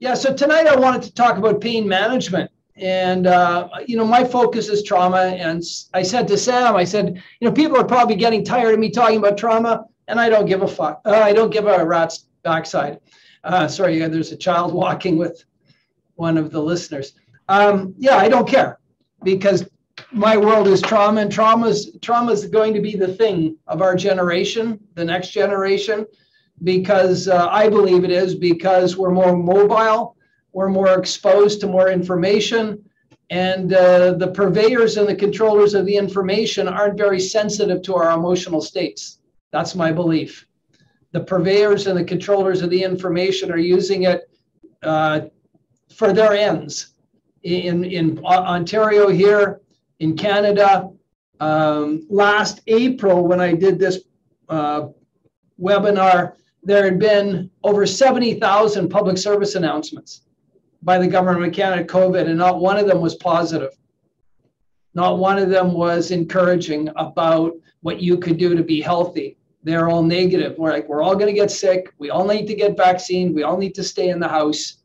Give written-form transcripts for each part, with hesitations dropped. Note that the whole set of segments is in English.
Yeah, so tonight I wanted to talk about pain management. And, my focus is trauma. And I said to Sam, I said, people are probably getting tired of me talking about trauma, and I don't give a fuck. I don't give a rat's backside. Sorry, there's a child walking with one of the listeners. I don't care, because my world is trauma, and trauma is going to be the thing of our generation, the next generation, because I believe it is, because we're more mobile, we're more exposed to more information, and the purveyors and the controllers of the information aren't very sensitive to our emotional states. That's my belief. The purveyors and the controllers of the information are using it for their ends. In Ontario here, in Canada, last April when I did this webinar, there had been over 70,000 public service announcements by the government of Canada, COVID, and not one of them was positive. Not one of them was encouraging about what you could do to be healthy. They're all negative. We're like, we're all going to get sick. We all need to get vaccinated. We all need to stay in the house.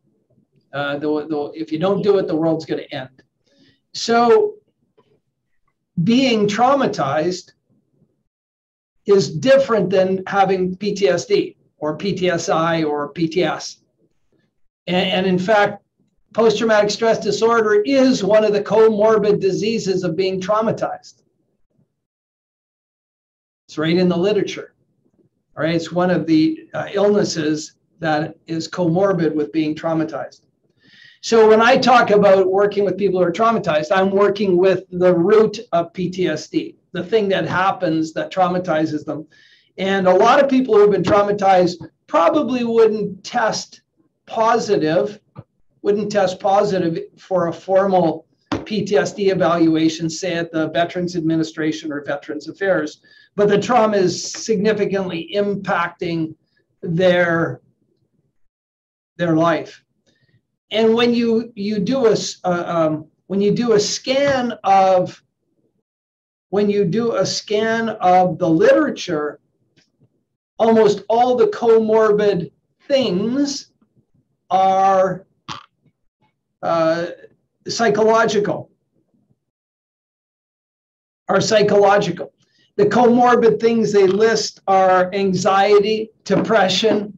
If you don't do it, the world's going to end. So being traumatized is different than having PTSD or PTSI or PTS. And in fact, post-traumatic stress disorder is one of the comorbid diseases of being traumatized. It's right in the literature. All right, it's one of the illnesses that is comorbid with being traumatized. So when I talk about working with people who are traumatized, I'm working with the root of PTSD, the thing that happens that traumatizes them. And a lot of people who have been traumatized probably wouldn't test positive for a formal PTSD evaluation, say at the Veterans Administration or Veterans Affairs, but the trauma is significantly impacting their life. And when you do a scan of the literature, almost all the comorbid things are psychological. The comorbid things they list are anxiety, depression,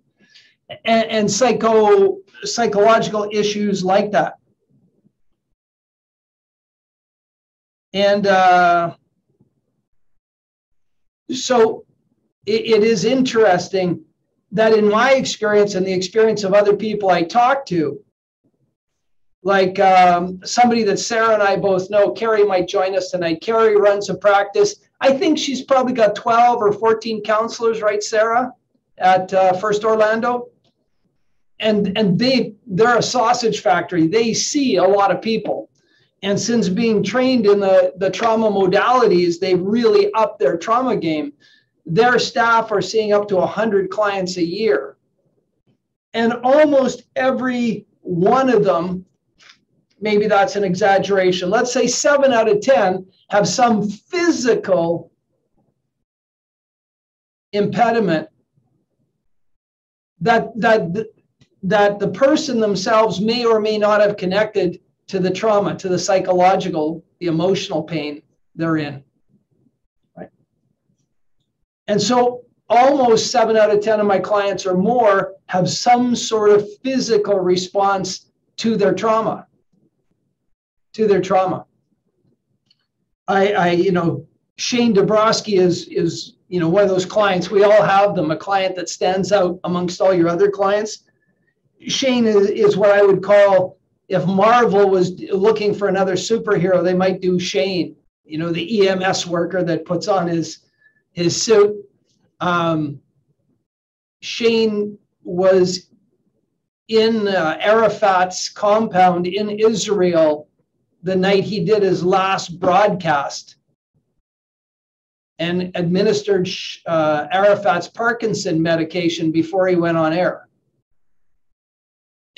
and psychological issues like that. And so it is interesting that in my experience and the experience of other people I talk to, like somebody that Sarah and I both know, Carrie might join us tonight. Carrie runs a practice. I think she's probably got 12 or 14 counselors, right, Sarah, at First Orlando? And they're a sausage factory. They see a lot of people. And since being trained in the trauma modalities, they've really upped their trauma game. Their staff are seeing up to 100 clients a year. And almost every one of them, maybe that's an exaggeration, let's say 7 out of 10 have some physical impediment that the person themselves may or may not have connected to the trauma, to the psychological, the emotional pain they're in. Right? And so almost 7 out of 10 of my clients or more have some sort of physical response to their trauma. Shane Dabrowski is one of those clients. We all have them, a client that stands out amongst all your other clients. Shane is what I would call, if Marvel was looking for another superhero, they might do Shane, the EMS worker that puts on his suit. Shane was in Arafat's compound in Israel the night he did his last broadcast and administered Arafat's Parkinson medication before he went on air.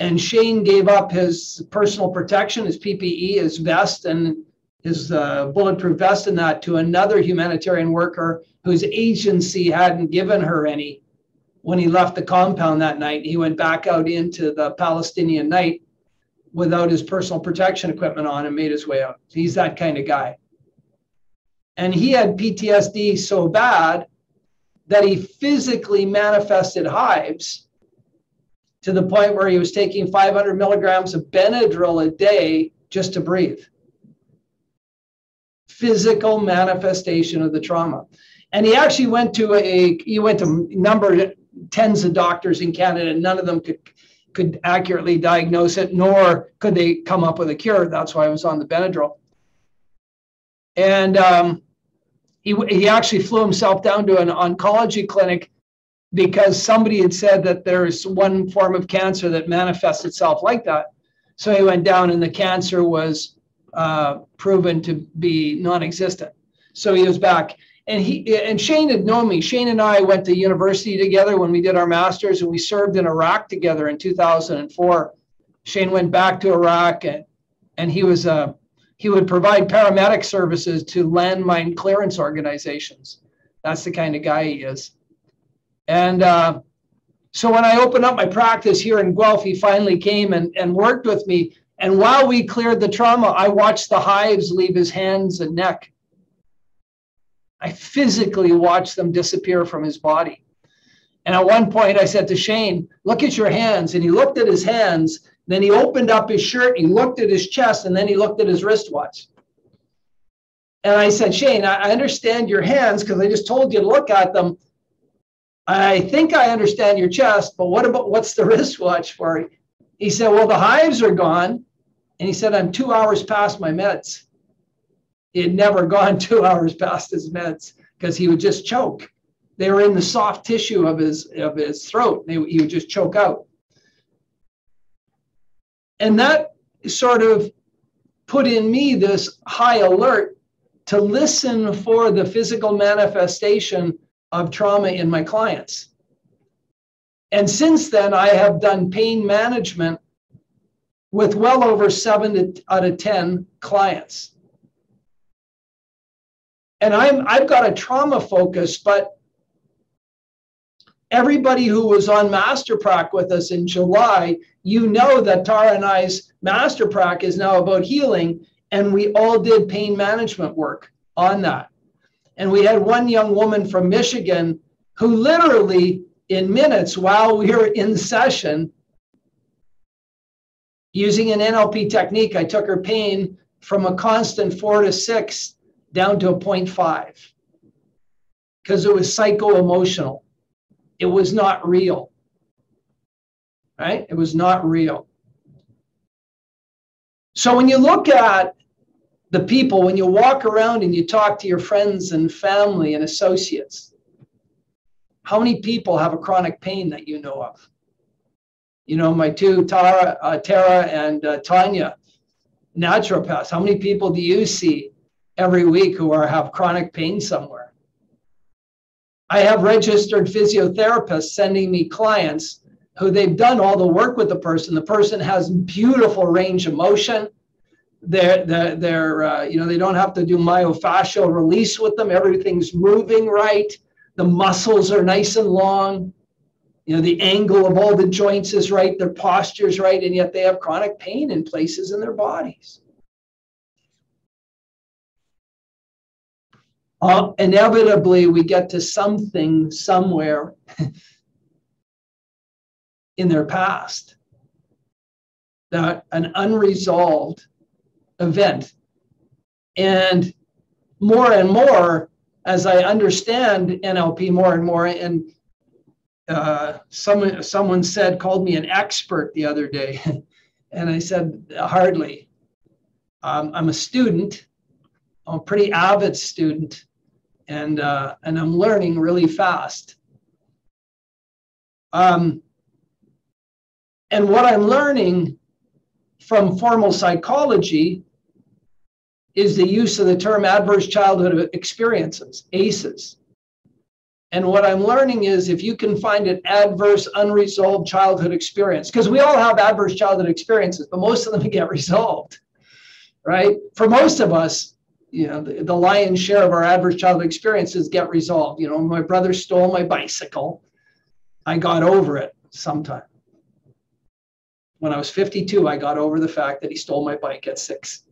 And Shane gave up his personal protection, his PPE, his vest, and his bulletproof vest and that to another humanitarian worker whose agency hadn't given her any when he left the compound that night. He went back out into the Palestinian night without his personal protection equipment on and made his way out. He's that kind of guy. And he had PTSD so bad that he physically manifested hives to the point where he was taking 500 milligrams of Benadryl a day just to breathe. Physical manifestation of the trauma. And he actually went to tens of doctors in Canada, and none of them could accurately diagnose it, nor could they come up with a cure. That's why I was on the Benadryl. And he actually flew himself down to an oncology clinic because somebody had said that there's one form of cancer that manifests itself like that. So he went down and the cancer was proven to be non-existent. So he was back. And Shane had known me. Shane and I went to university together when we did our masters, and we served in Iraq together in 2004. Shane went back to Iraq, and he would provide paramedic services to landmine clearance organizations. That's the kind of guy he is. And so when I opened up my practice here in Guelph, he finally came and worked with me. And while we cleared the trauma, I watched the hives leave his hands and neck. I physically watched them disappear from his body. And at one point I said to Shane, look at your hands. And he looked at his hands. Then he opened up his shirt, he looked at his chest, and then he looked at his wristwatch. And I said, Shane, I understand your hands because I just told you to look at them. I think I understand your chest, but what's the wristwatch for? He said, well, the hives are gone. And he said, I'm 2 hours past my meds. He had never gone 2 hours past his meds because he would just choke. They were in the soft tissue of his throat. He would just choke out. And that sort of put in me this high alert to listen for the physical manifestation of trauma in my clients. And since then, I have done pain management with well over 7 out of 10 clients. And I've got a trauma focus, but everybody who was on Master Prac with us in July, you know that Tara and I's Master Prac is now about healing, and we all did pain management work on that. And we had one young woman from Michigan who literally in minutes while we were in session, using an NLP technique, I took her pain from a constant 4 to 6 down to a 0.5 because it was psycho-emotional. It was not real, right? It was not real. So when you look at the people, when you walk around and you talk to your friends and family and associates, how many people have a chronic pain that you know of? You know, my two, Tara and Tanya, naturopaths. How many people do you see every week who have chronic pain somewhere? I have registered physiotherapists sending me clients who they've done all the work with the person. The person has beautiful range of motion. They don't have to do myofascial release with them. Everything's moving right. The muscles are nice and long. You know, the angle of all the joints is right. Their posture's right. And yet they have chronic pain in places in their bodies. Inevitably, we get to something somewhere in their past, that an unresolved event. And more, as I understand NLP more and more, and someone called me an expert the other day, and I said, hardly. I'm a student. I'm a pretty avid student, and I'm learning really fast. And what I'm learning from formal psychology is the use of the term adverse childhood experiences, ACEs. And what I'm learning is if you can find an adverse, unresolved childhood experience, because we all have adverse childhood experiences, but most of them get resolved, right? For most of us, you know, the lion's share of our adverse childhood experiences get resolved. You know, my brother stole my bicycle. I got over it sometime. When I was 52, I got over the fact that he stole my bike at 6.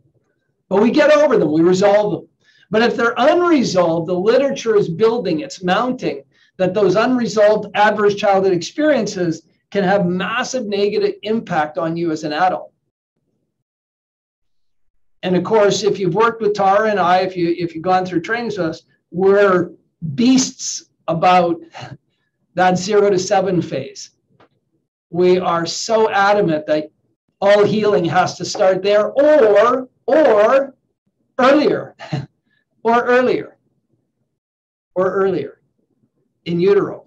But we get over them, we resolve them. But if they're unresolved, the literature is building, it's mounting, that those unresolved adverse childhood experiences can have massive negative impact on you as an adult. And of course, if you've worked with Tara and I, if you've gone through trainings with us, we're beasts about that 0 to 7 phase. We are so adamant that all healing has to start there or earlier, or earlier in utero.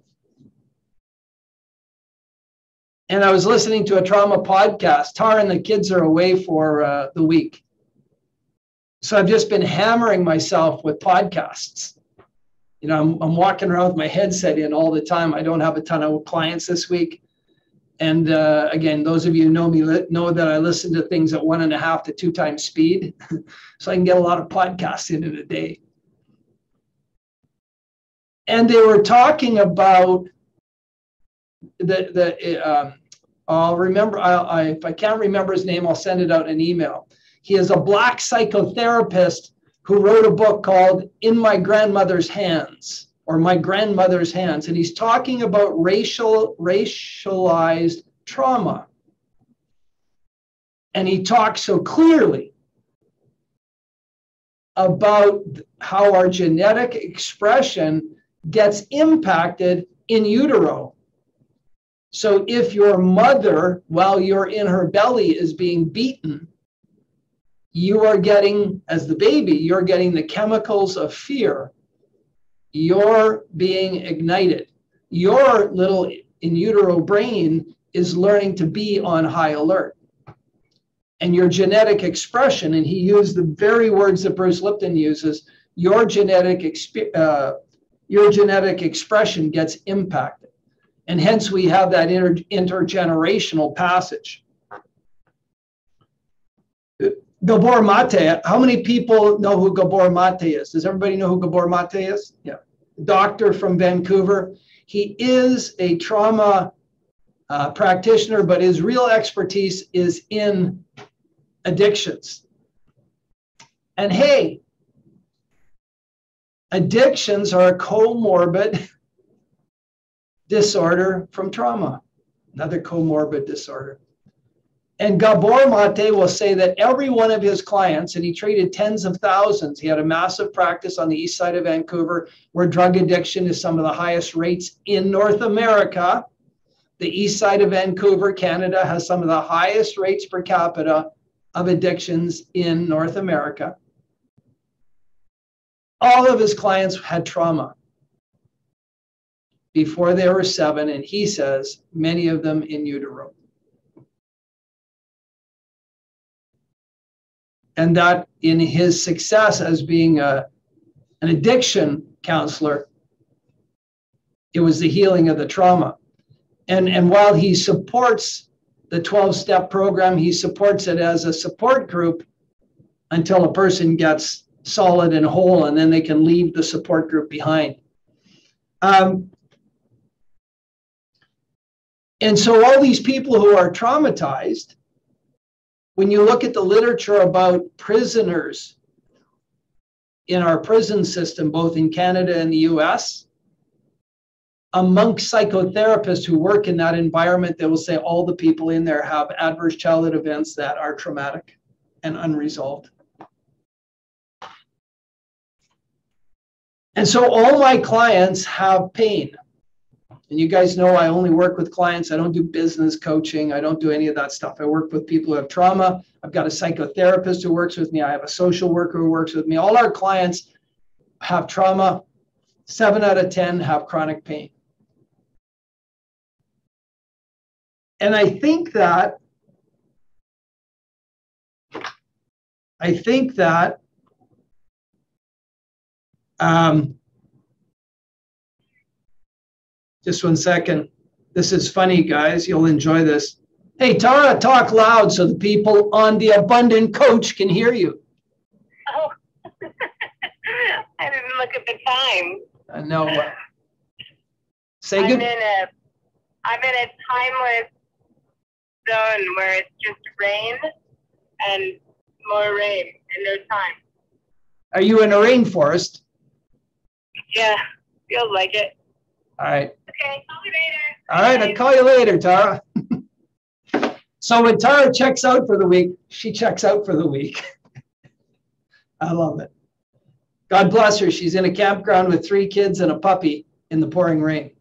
And I was listening to a trauma podcast. Tara and the kids are away for the week. So I've just been hammering myself with podcasts. You know, I'm walking around with my headset in all the time. I don't have a ton of clients this week. And again, those of you who know me know that I listen to things at 1.5 to 2 times speed. So I can get a lot of podcasts in a day. And they were talking about I'll remember, if I can't remember his name, I'll send it out in an email. He is a Black psychotherapist who wrote a book called In My Grandmother's Hands, or My Grandmother's Hands. And he's talking about racialized trauma. And he talks so clearly about how our genetic expression gets impacted in utero. So if your mother, while you're in her belly, is being beaten, you are getting, as the baby, you're getting the chemicals of fear. You're being ignited. Your little in utero brain is learning to be on high alert. And your genetic expression, and he used the very words that Bruce Lipton uses, your genetic expression gets impacted. And hence we have that intergenerational passage. Gabor Mate, how many people know who Gabor Mate is? Does everybody know who Gabor Mate is? Yeah. Doctor from Vancouver. He is a trauma practitioner, but his real expertise is in addictions. And hey, addictions are a comorbid disorder from trauma, another comorbid disorder. And Gabor Mate will say that every one of his clients, and he treated tens of thousands, he had a massive practice on the east side of Vancouver where drug addiction is some of the highest rates in North America. The east side of Vancouver, Canada, has some of the highest rates per capita of addictions in North America. All of his clients had trauma before they were 7, and he says many of them in utero. And that in his success as being an addiction counselor, it was the healing of the trauma. And while he supports the 12-step program, he supports it as a support group until a person gets solid and whole, and then they can leave the support group behind. And so all these people who are traumatized, when you look at the literature about prisoners in our prison system, both in Canada and the US, amongst psychotherapists who work in that environment, they will say all the people in there have adverse childhood events that are traumatic and unresolved. And so all my clients have pain. And you guys know I only work with clients. I don't do business coaching. I don't do any of that stuff. I work with people who have trauma. I've got a psychotherapist who works with me. I have a social worker who works with me. All our clients have trauma. 7 out of 10 have chronic pain. And I think that just one second. This is funny, guys. You'll enjoy this. Hey, Tara, talk loud so the people on the Abundant Coach can hear you. Oh, I didn't look at the time. I know. Say I'm good. in a I'm in a timeless zone where it's just rain and more rain and no time. Are you in a rainforest? Yeah, feels like it. All right. Okay, call me later. All right, I'll call you later, Tara. So when Tara checks out for the week, she checks out for the week. I love it. God bless her. She's in a campground with 3 kids and a puppy in the pouring rain.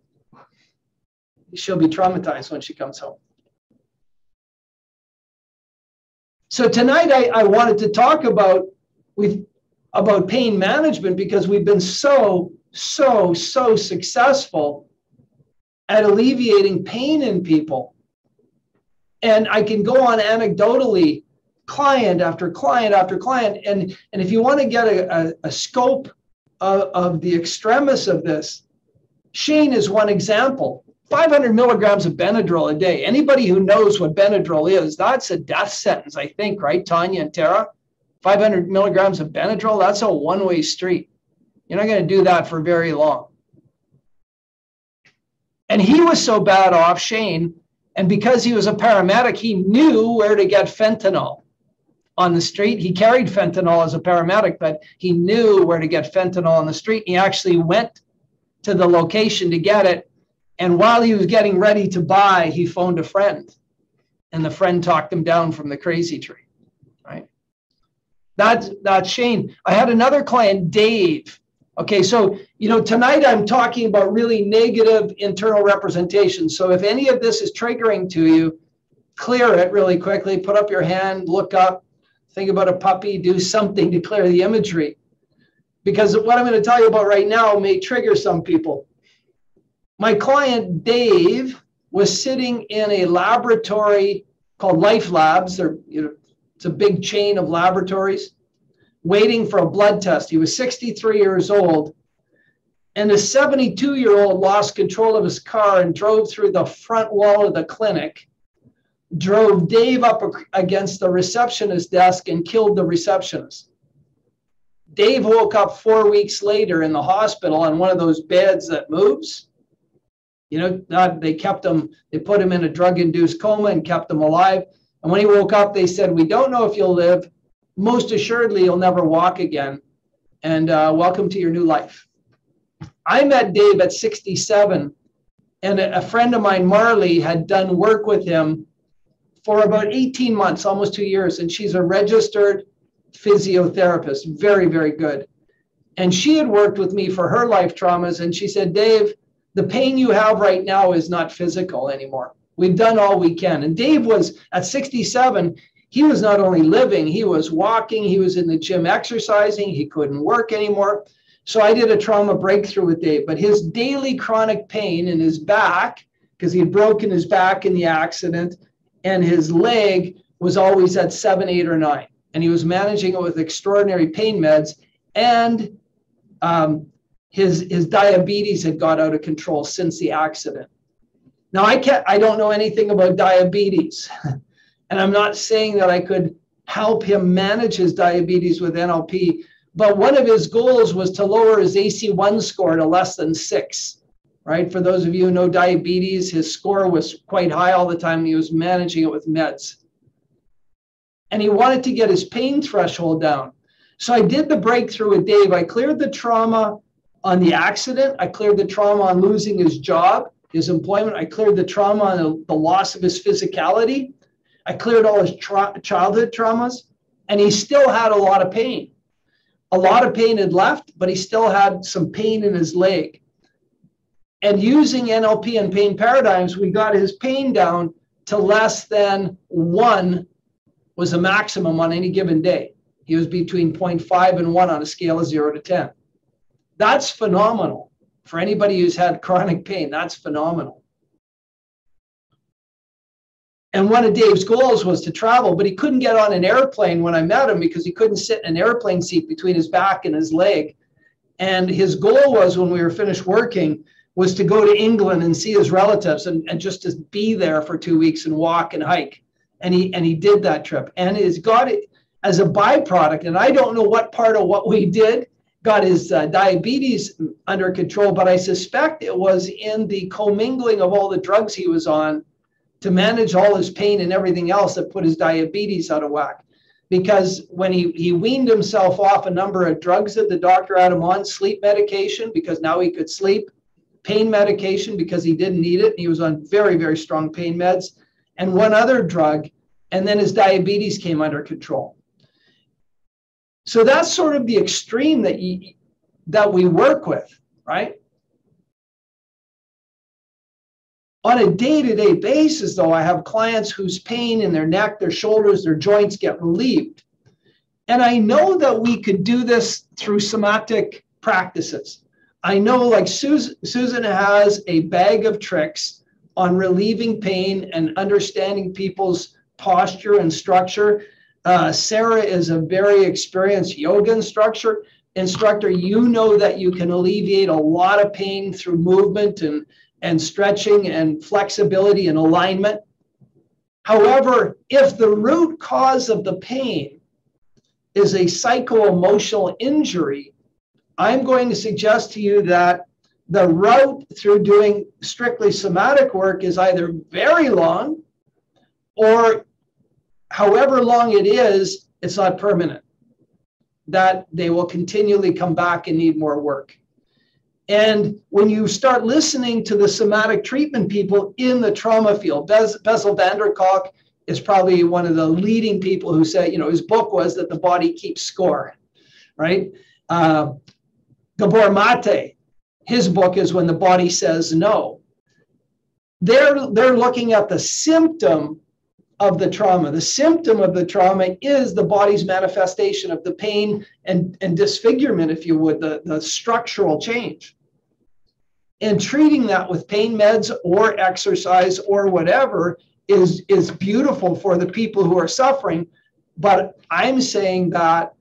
She'll be traumatized when she comes home. So tonight I wanted to talk about pain management because we've been so successful at alleviating pain in people. And I can go on anecdotally, client after client after client. And if you want to get a scope of the extremis of this, Shane is one example. 500 milligrams of Benadryl a day. Anybody who knows what Benadryl is, that's a death sentence, I think, right, Tanya and Tara? 500 milligrams of Benadryl, that's a one-way street. You're not going to do that for very long. And he was so bad off, Shane, and because he was a paramedic, he knew where to get fentanyl on the street. He carried fentanyl as a paramedic, but he knew where to get fentanyl on the street. He actually went to the location to get it. And while he was getting ready to buy, he phoned a friend. And the friend talked him down from the crazy tree, right? That's Shane. I had another client, Dave. Okay, so, tonight I'm talking about really negative internal representation. So if any of this is triggering to you, clear it really quickly. Put up your hand, look up, think about a puppy, do something to clear the imagery. Because what I'm going to tell you about right now may trigger some people. My client, Dave, was sitting in a laboratory called Life Labs. It's a big chain of laboratories, waiting for a blood test. He was 63 years old, and a 72-year-old lost control of his car and drove through the front wall of the clinic, drove Dave up against the receptionist's desk and killed the receptionist. Dave woke up 4 weeks later in the hospital on one of those beds that moves. They put him in a drug-induced coma and kept him alive. And when he woke up, they said, "We don't know if you'll live. Most assuredly, you'll never walk again. And welcome to your new life." I met Dave at 67, and a friend of mine, Marley, had done work with him for about 18 months, almost 2 years. And she's a registered physiotherapist, very, very good. And she had worked with me for her life traumas. And she said, "Dave, the pain you have right now is not physical anymore. We've done all we can." And Dave was at 67. He was not only living, he was walking, he was in the gym exercising, he couldn't work anymore. So I did a trauma breakthrough with Dave, but his daily chronic pain in his back, because he had broken his back in the accident, and his leg was always at 7, 8, or 9. And he was managing it with extraordinary pain meds, and his diabetes had got out of control since the accident. Now, I don't know anything about diabetes. And I'm not saying that I could help him manage his diabetes with NLP, but one of his goals was to lower his AC1 score to less than 6, right? For those of you who know diabetes, his score was quite high all the time. He was managing it with meds. And he wanted to get his pain threshold down. So I did the breakthrough with Dave. I cleared the trauma on the accident. I cleared the trauma on losing his job, his employment. I cleared the trauma on the loss of his physicality. I cleared all his childhood traumas, and he still had a lot of pain. A lot of pain had left, but he still had some pain in his leg. And using NLP and pain paradigms, we got his pain down to less than 1 was the maximum on any given day. He was between 0.5 and 1 on a scale of 0 to 10. That's phenomenal. For anybody who's had chronic pain, that's phenomenal. And one of Dave's goals was to travel, but he couldn't get on an airplane when I met him because he couldn't sit in an airplane seat between his back and his leg. And his goal was, when we were finished working, was to go to England and see his relatives and just to be there for 2 weeks and walk and hike. And he did that trip. And he's got it as a byproduct. And I don't know what part of what we did got his diabetes under control, but I suspect it was in the commingling of all the drugs he was on to manage all his pain and everything else that put his diabetes out of whack. Because when he weaned himself off a number of drugs that the doctor had him on, sleep medication, because now he could sleep, pain medication because he didn't need it. He was on very, very strong pain meds, and one other drug, and then his diabetes came under control. So that's sort of the extreme that we work with, right? On a day-to-day basis, though, I have clients whose pain in their neck, their shoulders, their joints get relieved. And I know that we could do this through somatic practices. I know, like Susan has a bag of tricks on relieving pain and understanding people's posture and structure. Sarah is a very experienced yoga instructor. You know that you can alleviate a lot of pain through movement and stretching and flexibility and alignment. However, if the root cause of the pain is a psycho-emotional injury, I'm going to suggest to you that the route through doing strictly somatic work is either very long, or however long it is, it's not permanent, that they will continually come back and need more work. And when you start listening to the somatic treatment people in the trauma field, Bessel van der Kolk is probably one of the leading people who say, his book was that the body keeps score, right? Gabor Mate, his book is When the Body Says No. They're looking at the symptom of the trauma. The symptom of the trauma is the body's manifestation of the pain and disfigurement, if you would, the structural change. And treating that with pain meds or exercise or whatever is beautiful for the people who are suffering. But I'm saying that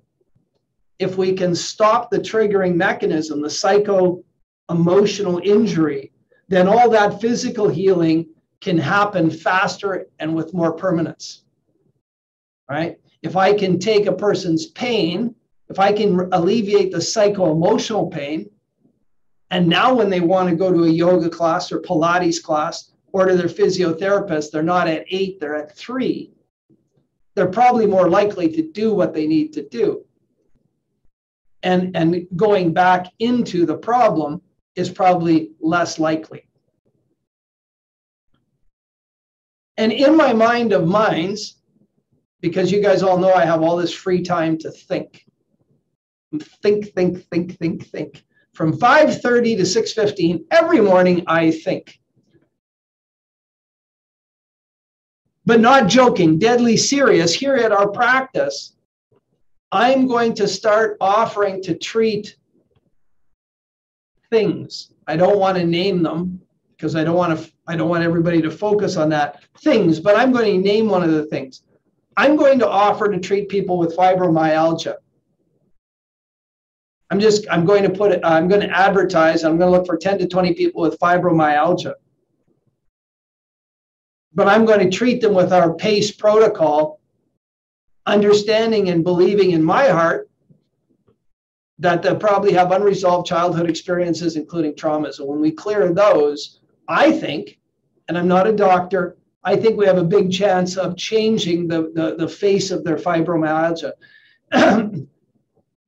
if we can stop the triggering mechanism, the psycho-emotional injury, then all that physical healing can happen faster and with more permanence, right? If I can take a person's pain, if I can alleviate the psycho-emotional pain, and now when they want to go to a yoga class or Pilates class or to their physiotherapist, they're not at 8, they're at 3. They're probably more likely to do what they need to do. And going back into the problem is probably less likely. And in my mind of minds, because you guys all know I have all this free time to think. Think. From 5:30 to 6:15 every morning, I think. But not joking, deadly serious, here at our practice, I'm going to start offering to treat things. I don't want to name them because I don't want everybody to focus on that. Things, but I'm going to name one of the things. I'm going to offer to treat people with fibromyalgia. I'm going to advertise, I'm going to look for 10 to 20 people with fibromyalgia. But I'm going to treat them with our PACE protocol, understanding and believing in my heart that they probably have unresolved childhood experiences, including traumas. And when we clear those, I think, and I'm not a doctor, I think we have a big chance of changing the face of their fibromyalgia.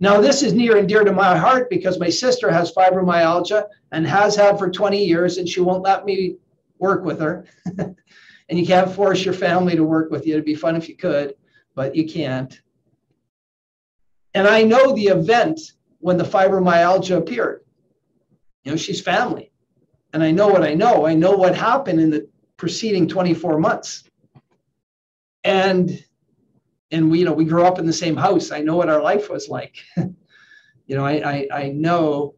Now, this is near and dear to my heart because my sister has fibromyalgia and has had for 20 years, and she won't let me work with her. And you can't force your family to work with you. It'd be fun if you could, but you can't. And I know the event when the fibromyalgia appeared. She's family. And I know what I know. I know what happened in the preceding 24 months. And we grew up in the same house. I know what our life was like. I know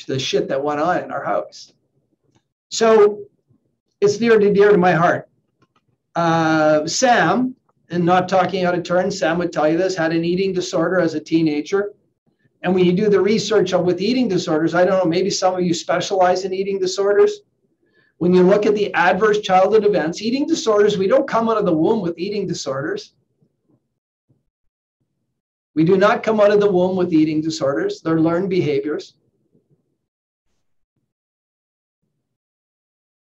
the shit that went on in our house. So it's near and dear to my heart. Sam, and not talking out of turn, Sam would tell you this, had an eating disorder as a teenager. And when you do the research with eating disorders, I don't know, maybe some of you specialize in eating disorders. When you look at the adverse childhood events, eating disorders, we don't come out of the womb with eating disorders. We do not come out of the womb with eating disorders. They're learned behaviors.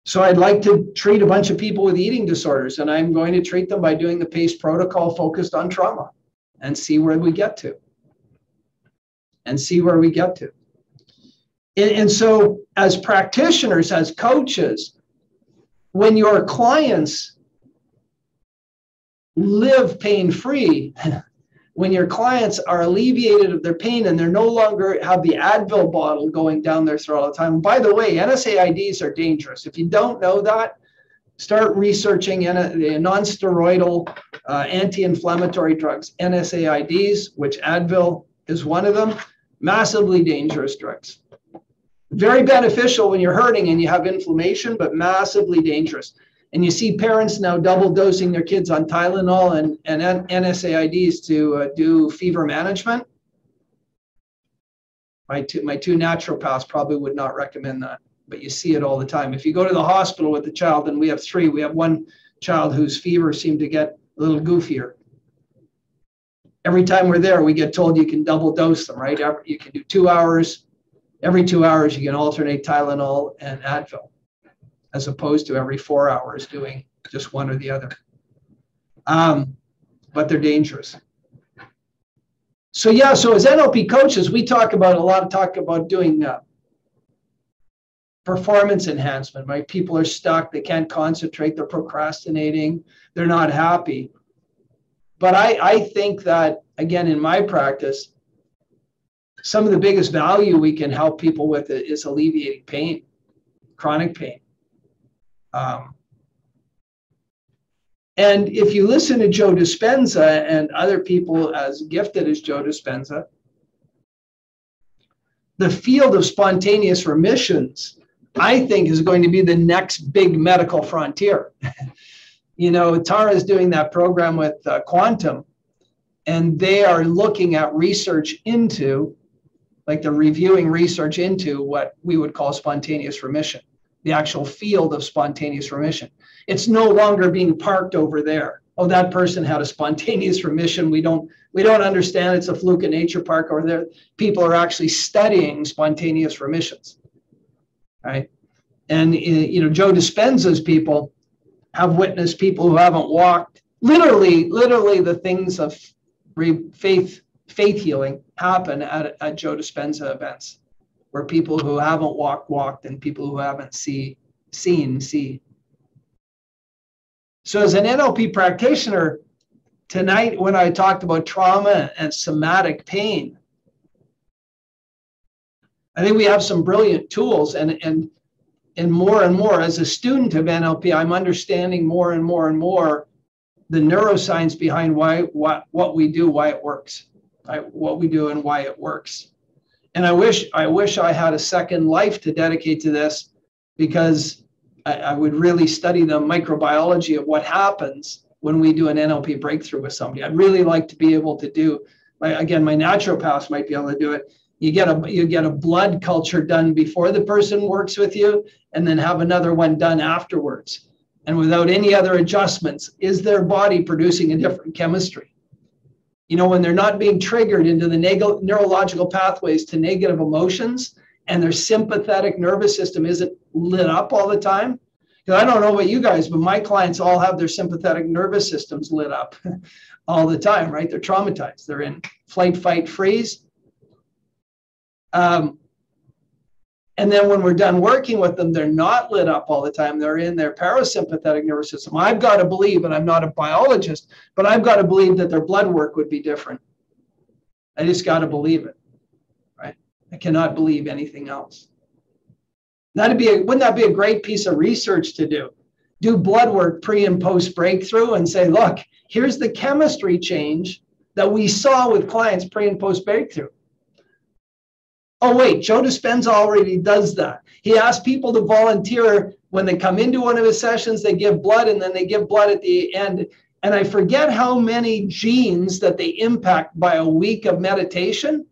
So I'd like to treat a bunch of people with eating disorders, and I'm going to treat them by doing the PACE protocol focused on trauma and see where we get to. And so as practitioners, as coaches, when your clients live pain-free, when your clients are alleviated of their pain and they're no longer have the Advil bottle going down their throat all the time. By the way, NSAIDs are dangerous. If you don't know that, start researching the non-steroidal anti-inflammatory drugs, NSAIDs, which Advil is one of them, massively dangerous drugs. Very beneficial when you're hurting and you have inflammation, but massively dangerous. And you see parents now double dosing their kids on Tylenol and NSAIDs to do fever management. My two naturopaths probably would not recommend that, but you see it all the time. If you go to the hospital with a child, and we have 3, we have one child whose fever seemed to get a little goofier. Every time we're there, we get told you can double dose them, right? You can do 2 hours. Every 2 hours, you can alternate Tylenol and Advil, as opposed to every 4 hours doing just one or the other. But they're dangerous. So yeah, so as NLP coaches, we talk about doing performance enhancement, right? People are stuck, they can't concentrate, they're procrastinating, they're not happy. But I think that, again, in my practice, some of the biggest value we can help people with is alleviating pain, chronic pain. And if you listen to Joe Dispenza and other people as gifted as Joe Dispenza, the field of spontaneous remissions, I think, is going to be the next big medical frontier. You know, Tara is doing that program with Quantum, and they are looking at research into, like they're reviewing research into what we would call spontaneous remission, the actual field of spontaneous remission. It's no longer being parked over there. Oh, that person had a spontaneous remission. We don't understand, it's a fluke in nature park over there. People are actually studying spontaneous remissions, right? And you know, Joe Dispenza's people have witnessed people who haven't walked. Literally the things of faith healing happen at Joe Dispenza events, where people who haven't walked, and people who haven't seen. So as an NLP practitioner, tonight when I talked about trauma and somatic pain, I think we have some brilliant tools, and more as a student of NLP, I'm understanding more and more the neuroscience behind what we do, why it works, right? What we do and why it works. And I wish I had a second life to dedicate to this, because I would really study the microbiology of what happens when we do an NLP breakthrough with somebody. I'd really like to be able to do, again, my naturopaths might be able to do it. You get a blood culture done before the person works with you, and then have another one done afterwards. And without any other adjustments, is their body producing a different chemistry? You know, when they're not being triggered into the neurological pathways to negative emotions, and their sympathetic nervous system isn't lit up all the time. Because I don't know about you guys, but my clients all have their sympathetic nervous systems lit up all the time, right? They're traumatized. They're in flight, fight, freeze. And then when we're done working with them, they're not lit up all the time. They're in their parasympathetic nervous system. I've got to believe, and I'm not a biologist, but I've got to believe that their blood work would be different. I just got to believe it, right? I cannot believe anything else. Wouldn't that be a great piece of research to do? Do blood work pre and post breakthrough and say, look, here's the chemistry change that we saw with clients pre and post breakthrough. Oh, wait, Joe Dispenza already does that. He asks people to volunteer when they come into one of his sessions, they give blood, and then they give blood at the end. And I forget how many genes that they impact by a week of meditation.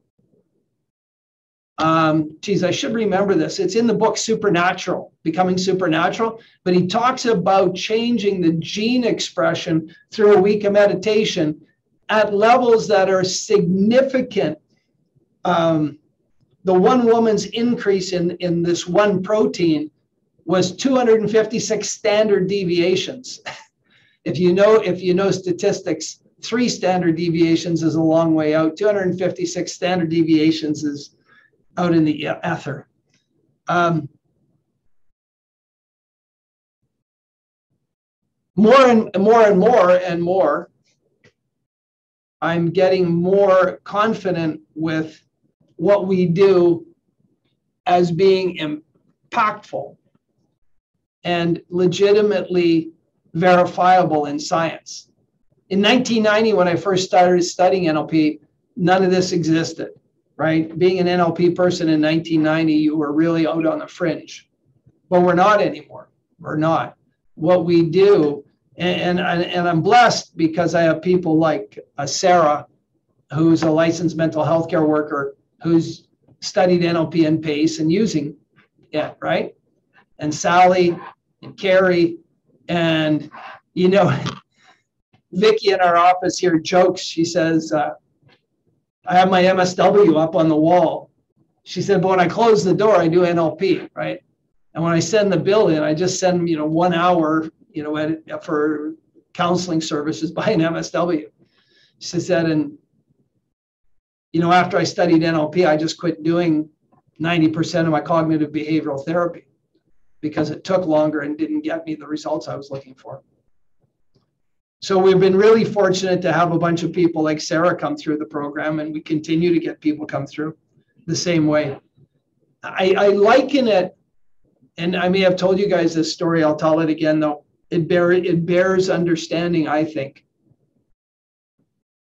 Geez, I should remember this. It's in the book Supernatural, Becoming Supernatural, but he talks about changing the gene expression through a week of meditation at levels that are significant. The one woman's increase in this one protein was 256 standard deviations. If you know statistics, 3 standard deviations is a long way out. 256 standard deviations is out in the ether. More and more, I'm getting more confident with what we do as being impactful and legitimately verifiable in science. In 1990, when I first started studying NLP, none of this existed, right? Being an NLP person in 1990, you were really out on the fringe. But we're not anymore. We're not. What we do, and I'm blessed because I have people like Sarah, who's a licensed mental health care worker, who's studied NLP and PACE and using it, right? And Sally and Carrie, and Vicky in our office here jokes. She says, I have my MSW up on the wall. She said, but when I close the door, I do NLP, right? And when I send the bill in, I just send 1 hour, for counseling services by an MSW. She said, and after I studied NLP, I just quit doing 90% of my cognitive behavioral therapy because it took longer and didn't get me the results I was looking for. So we've been really fortunate to have a bunch of people like Sarah come through the program, and we continue to get people come through the same way. I liken it, and I may have told you guys this story, I'll tell it again though. It bears understanding, I think.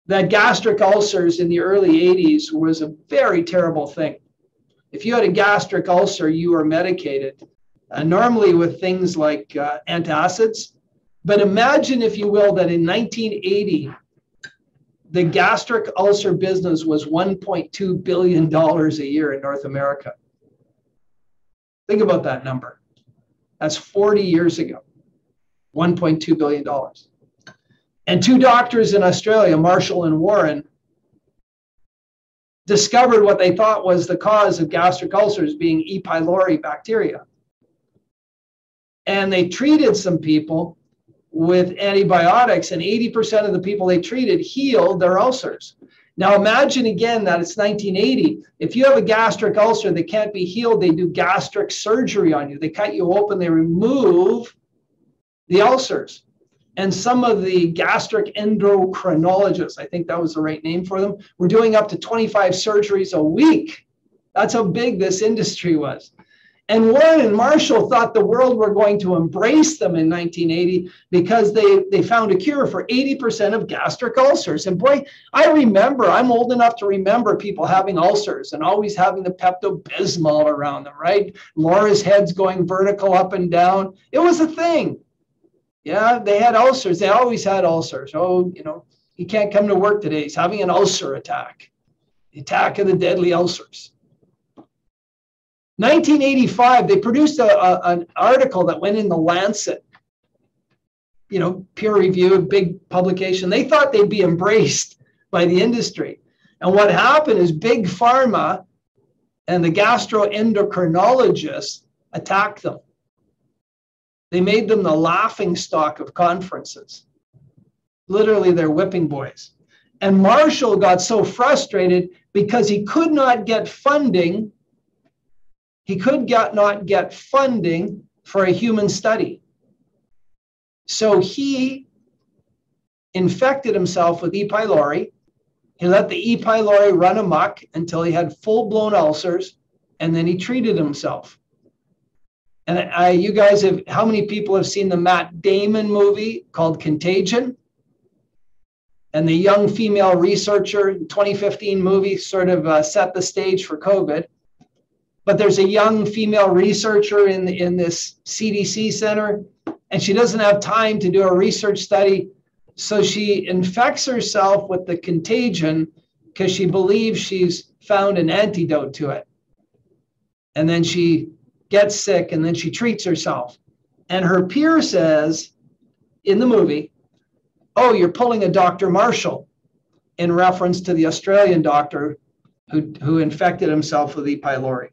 That gastric ulcers in the early 80s was a very terrible thing. If you had a gastric ulcer, you were medicated, normally with things like antacids. But imagine, if you will, that in 1980, the gastric ulcer business was $1.2 billion a year in North America. Think about that number. That's 40 years ago, $1.2 billion. And 2 doctors in Australia, Marshall and Warren, discovered what they thought was the cause of gastric ulcers being E. pylori bacteria. And they treated some people with antibiotics, and 80% of the people they treated healed their ulcers. Now imagine again that it's 1980. If you have a gastric ulcer that can't be healed, they do gastric surgery on you. They cut you open, they remove the ulcers. And some of the gastric endocrinologists, I think that was the right name for them, were doing up to 25 surgeries a week. That's how big this industry was. And Warren and Marshall thought the world were going to embrace them in 1980 because they found a cure for 80% of gastric ulcers. And boy, I'm old enough to remember people having ulcers and always having the Pepto-Bismol around them, right? Laura's head's going vertical up and down. It was a thing. Yeah, they had ulcers. They always had ulcers. Oh, he can't come to work today. He's having an ulcer attack. The attack of the deadly ulcers. 1985, they produced an article that went in the Lancet, peer-reviewed, big publication. They thought they'd be embraced by the industry. And what happened is big pharma and the gastroendocrinologists attacked them. They made them the laughing stock of conferences. Literally, they're whipping boys. And Marshall got so frustrated because he could not get funding. He could not get funding for a human study. So he infected himself with E. pylori. He let the E. pylori run amok until he had full-blown ulcers, and then he treated himself. And you guys how many people have seen the Matt Damon movie called Contagion? And the young female researcher, 2015 movie, sort of set the stage for COVID. But there's a young female researcher in this CDC center, and she doesn't have time to do a research study. So she infects herself with the contagion because she believes she's found an antidote to it. And then she gets sick, and then she treats herself. And her peer says in the movie, oh, you're pulling a Dr. Marshall. in reference to the Australian doctor who infected himself with E. pylori.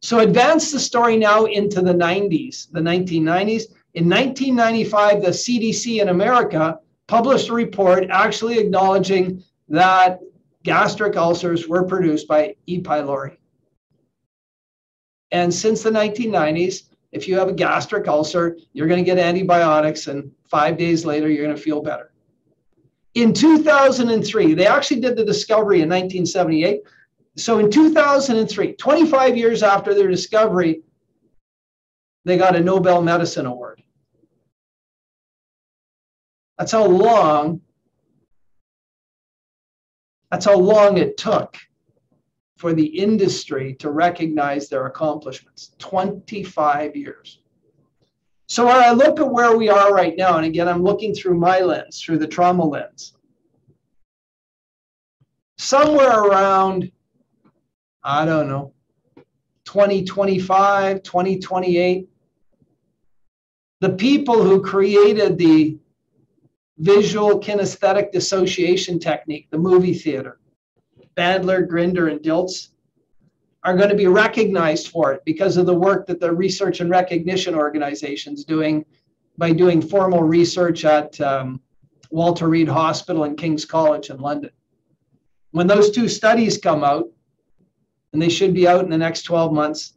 So advance the story now into the 90s, the 1990s. In 1995, the CDC in America published a report actually acknowledging that gastric ulcers were produced by E. pylori. And since the 1990s, if you have a gastric ulcer, you're going to get antibiotics, and 5 days later, you're going to feel better. In 2003, they actually did the discovery in 1978. So in 2003, 25 years after their discovery, they got a Nobel Medicine Award. That's how long it took for the industry to recognize their accomplishments. 25 years. So when I look at where we are right now, and again, I'm looking through my lens, through the trauma lens, somewhere around, I don't know, 2025, 2028, the people who created the visual kinesthetic dissociation technique, the movie theater, Bandler, Grinder, and Dilts, are going to be recognized for it because of the work that the research and recognition organization's doing by doing formal research at Walter Reed Hospital and King's College in London. When those two studies come out, and they should be out in the next 12 months,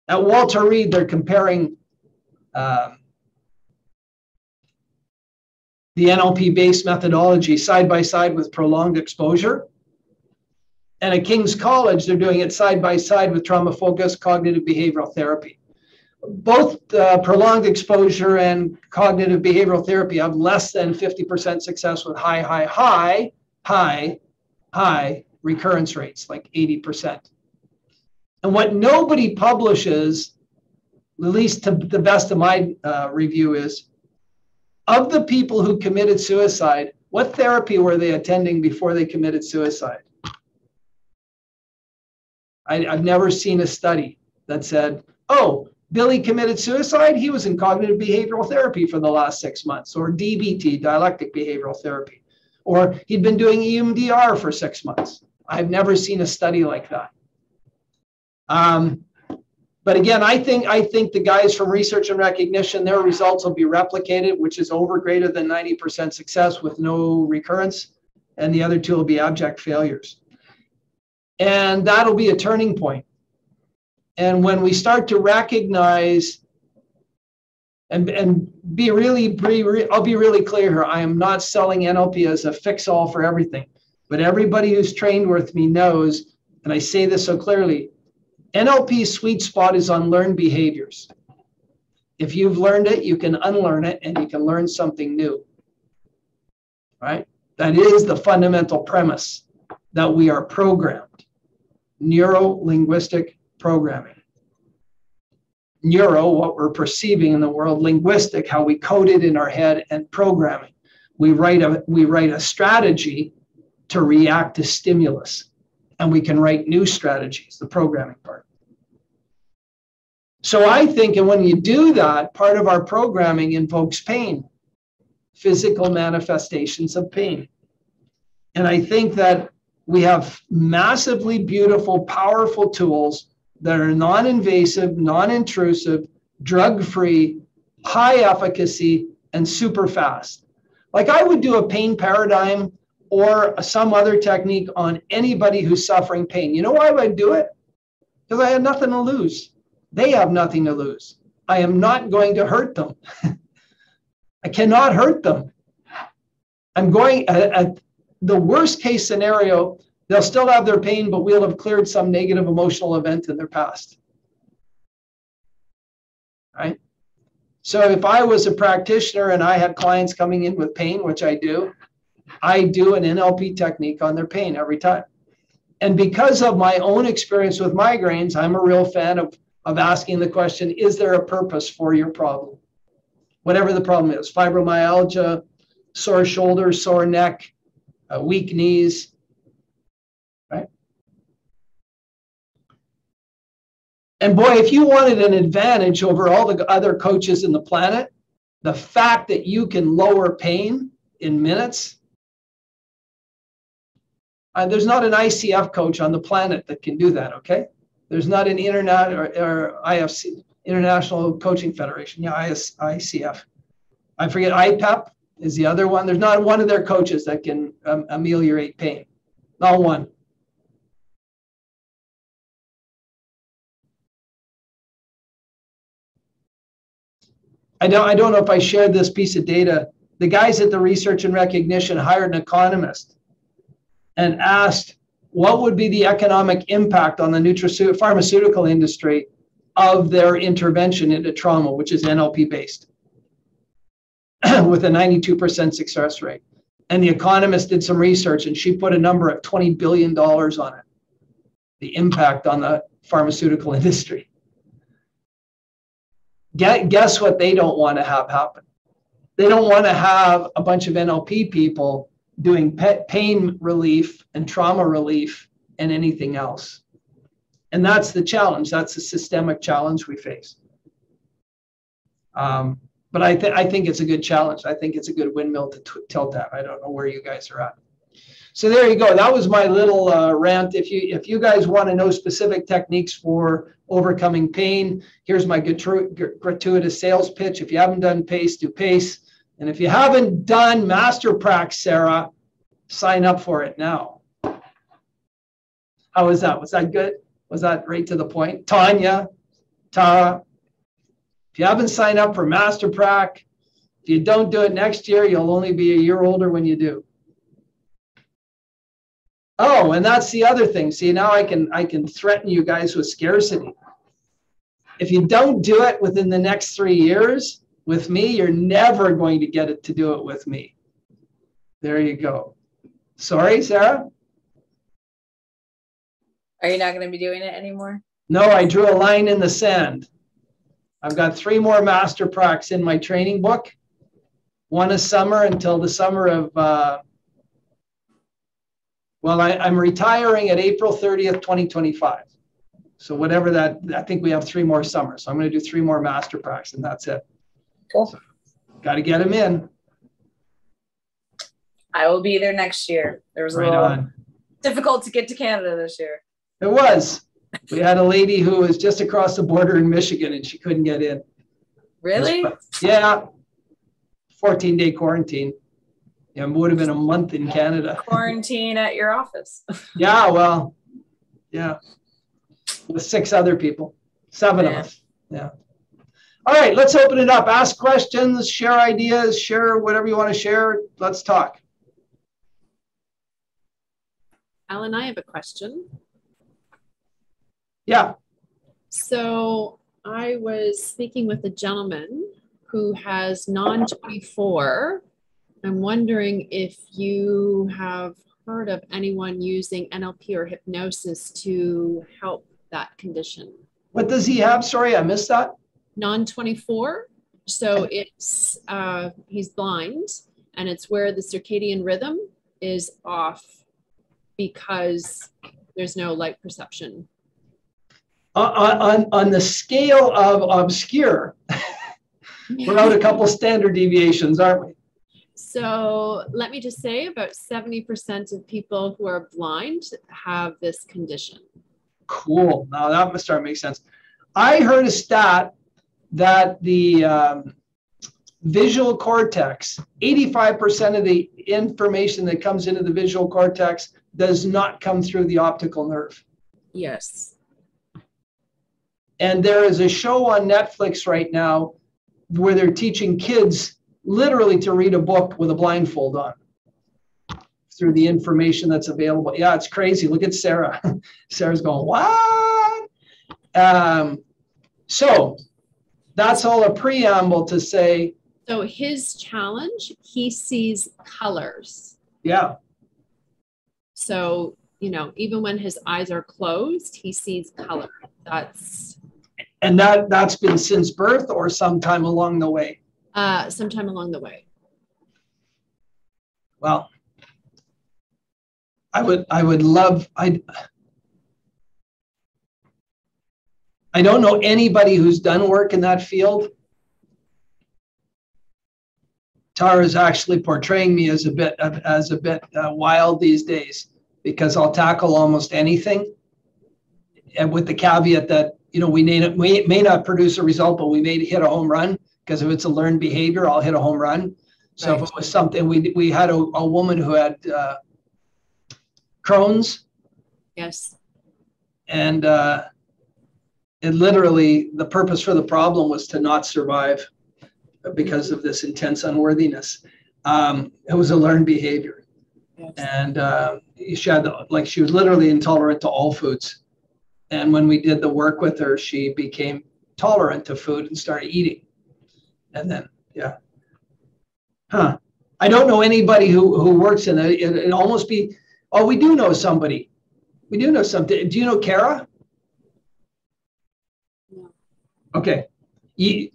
at Walter Reed, they're comparing the NLP-based methodology side by side with prolonged exposure. And at King's College, they're doing it side by side with trauma-focused cognitive behavioral therapy. Both prolonged exposure and cognitive behavioral therapy have less than 50% success with high recurrence rates, like 80%. And what nobody publishes, at least to the best of my review, is of the people who committed suicide, what therapy were they attending before they committed suicide? I've never seen a study that said, oh, Billy committed suicide, he was in cognitive behavioral therapy for the last 6 months, or DBT, dialectic behavioral therapy, or he'd been doing EMDR for 6 months. I've never seen a study like that. But again, I think the guys from research and recognition, their results will be replicated, which is over greater than 90% success with no recurrence, and the other two will be abject failures. And that'll be a turning point. And when we start to recognize and be really, I'll be really clear here, I am not selling NLP as a fix-all for everything, but everybody who's trained with me knows, and I say this so clearly, NLP's sweet spot is on learned behaviors. If you've learned it, you can unlearn it and you can learn something new, right? That is the fundamental premise, that we are programmed. Neuro-linguistic programming. Neuro, what we're perceiving in the world, linguistic, how we code it in our head, and programming. We write a strategy to react to stimulus, and we can write new strategies, the programming part. So I think, and when you do that, part of our programming invokes pain, physical manifestations of pain. And I think that we have massively beautiful, powerful tools that are non-invasive, non-intrusive, drug-free, high efficacy, and super fast. Like I would do a pain paradigm or some other technique on anybody who's suffering pain. You know why I would do it? Because I had nothing to lose. They have nothing to lose. I am not going to hurt them. I cannot hurt them. I'm going at the worst case scenario, they'll still have their pain, but we'll have cleared some negative emotional event in their past. Right? So if I was a practitioner and I had clients coming in with pain, which I do an NLP technique on their pain every time. And because of my own experience with migraines, I'm a real fan of asking the question, is there a purpose for your problem? Whatever the problem is, fibromyalgia, sore shoulders, sore neck, weak knees, right? And boy, if you wanted an advantage over all the other coaches in the planet, the fact that you can lower pain in minutes There's not an ICF coach on the planet that can do that, okay? There's not an internet or IFC, International Coaching Federation. Yeah, ICF. I forget, IPEP is the other one. There's not one of their coaches that can ameliorate pain. Not one. I don't know if I shared this piece of data. The guys at the Research and Recognition hired an economist and asked what would be the economic impact on the pharmaceutical industry of their intervention into trauma, which is NLP based, with a 92% success rate. And the economist did some research and she put a number of $20 billion on it, the impact on the pharmaceutical industry. Guess what they don't want to have happen? They don't want to have a bunch of NLP people doing pain relief and trauma relief and anything else. And that's the challenge. That's the systemic challenge we face. But I think it's a good challenge. I think it's a good windmill to tilt at. I don't know where you guys are at. So there you go. That was my little rant. If you guys want to know specific techniques for overcoming pain, here's my gratuitous sales pitch. If you haven't done PACE, do PACE. And if you haven't done Master Prac, Sarah, sign up for it now. How was that? Was that good? Was that right to the point? Tanya, Tara, if you haven't signed up for Master Prac, if you don't do it next year, you'll only be a year older when you do. Oh, and that's the other thing. See, now I can threaten you guys with scarcity. If you don't do it within the next 3 years with me, you're never going to get it to do it with me. There you go. Sorry, Sarah? Are you not going to be doing it anymore? No, I drew a line in the sand. I've got 3 more Master Pracs in my training book. One is summer until the summer of, I'm retiring at April 30th, 2025. So whatever that, I think we have 3 more summers. So I'm going to do 3 more Master Pracs and that's it. Cool. So, got to get them in. I will be there next year. There was a little difficult to get to Canada this year. It was. We had a lady who was just across the border in Michigan and she couldn't get in. Really? Yeah. 14-day quarantine. Yeah, it would have been a month in Canada. Quarantine at your office. Yeah, well, yeah. With 6 other people. 7 of us. Yeah. All right, let's open it up. Ask questions, share ideas, share whatever you want to share. Let's talk. Alan, I have a question. Yeah. So I was speaking with a gentleman who has non-24. I'm wondering if you have heard of anyone using NLP or hypnosis to help that condition. What does he have? Sorry, I missed that. Non-24. So it's, he's blind and it's where the circadian rhythm is off because there's no light perception. On the scale of obscure, we're out a couple standard deviations, aren't we? So let me just say about 70% of people who are blind have this condition. Cool. Now that must start to make sense. I heard a stat that the visual cortex, 85% of the information that comes into the visual cortex does not come through the optical nerve. Yes. And there is a show on Netflix right now where they're teaching kids literally to read a book with a blindfold on through the information that's available. Yeah, it's crazy. Look at Sarah. Sarah's going, what? So that's all a preamble to say. So his challenge, he sees colors. Yeah. So, you know, even when his eyes are closed, he sees color. And that's been since birth or sometime along the way? Sometime along the way. Well, I would love, I don't know anybody who's done work in that field. Tara's actually portraying me as a bit wild these days. because I'll tackle almost anything. And with the caveat that, you know, we may not produce a result, but we may hit a home run, because if it's a learned behavior, I'll hit a home run. So Right. if it was something, we had a woman who had Crohn's. Yes. And it literally, the purpose for the problem was to not survive because of this intense unworthiness. It was a learned behavior. Yes. And she had, like, she was literally intolerant to all foods. And when we did the work with her, she became tolerant to food and started eating. And then, yeah. Huh. I don't know anybody who works in it. It'd almost be, oh, we do know somebody. We do know something. Do you know Kara? No. Okay.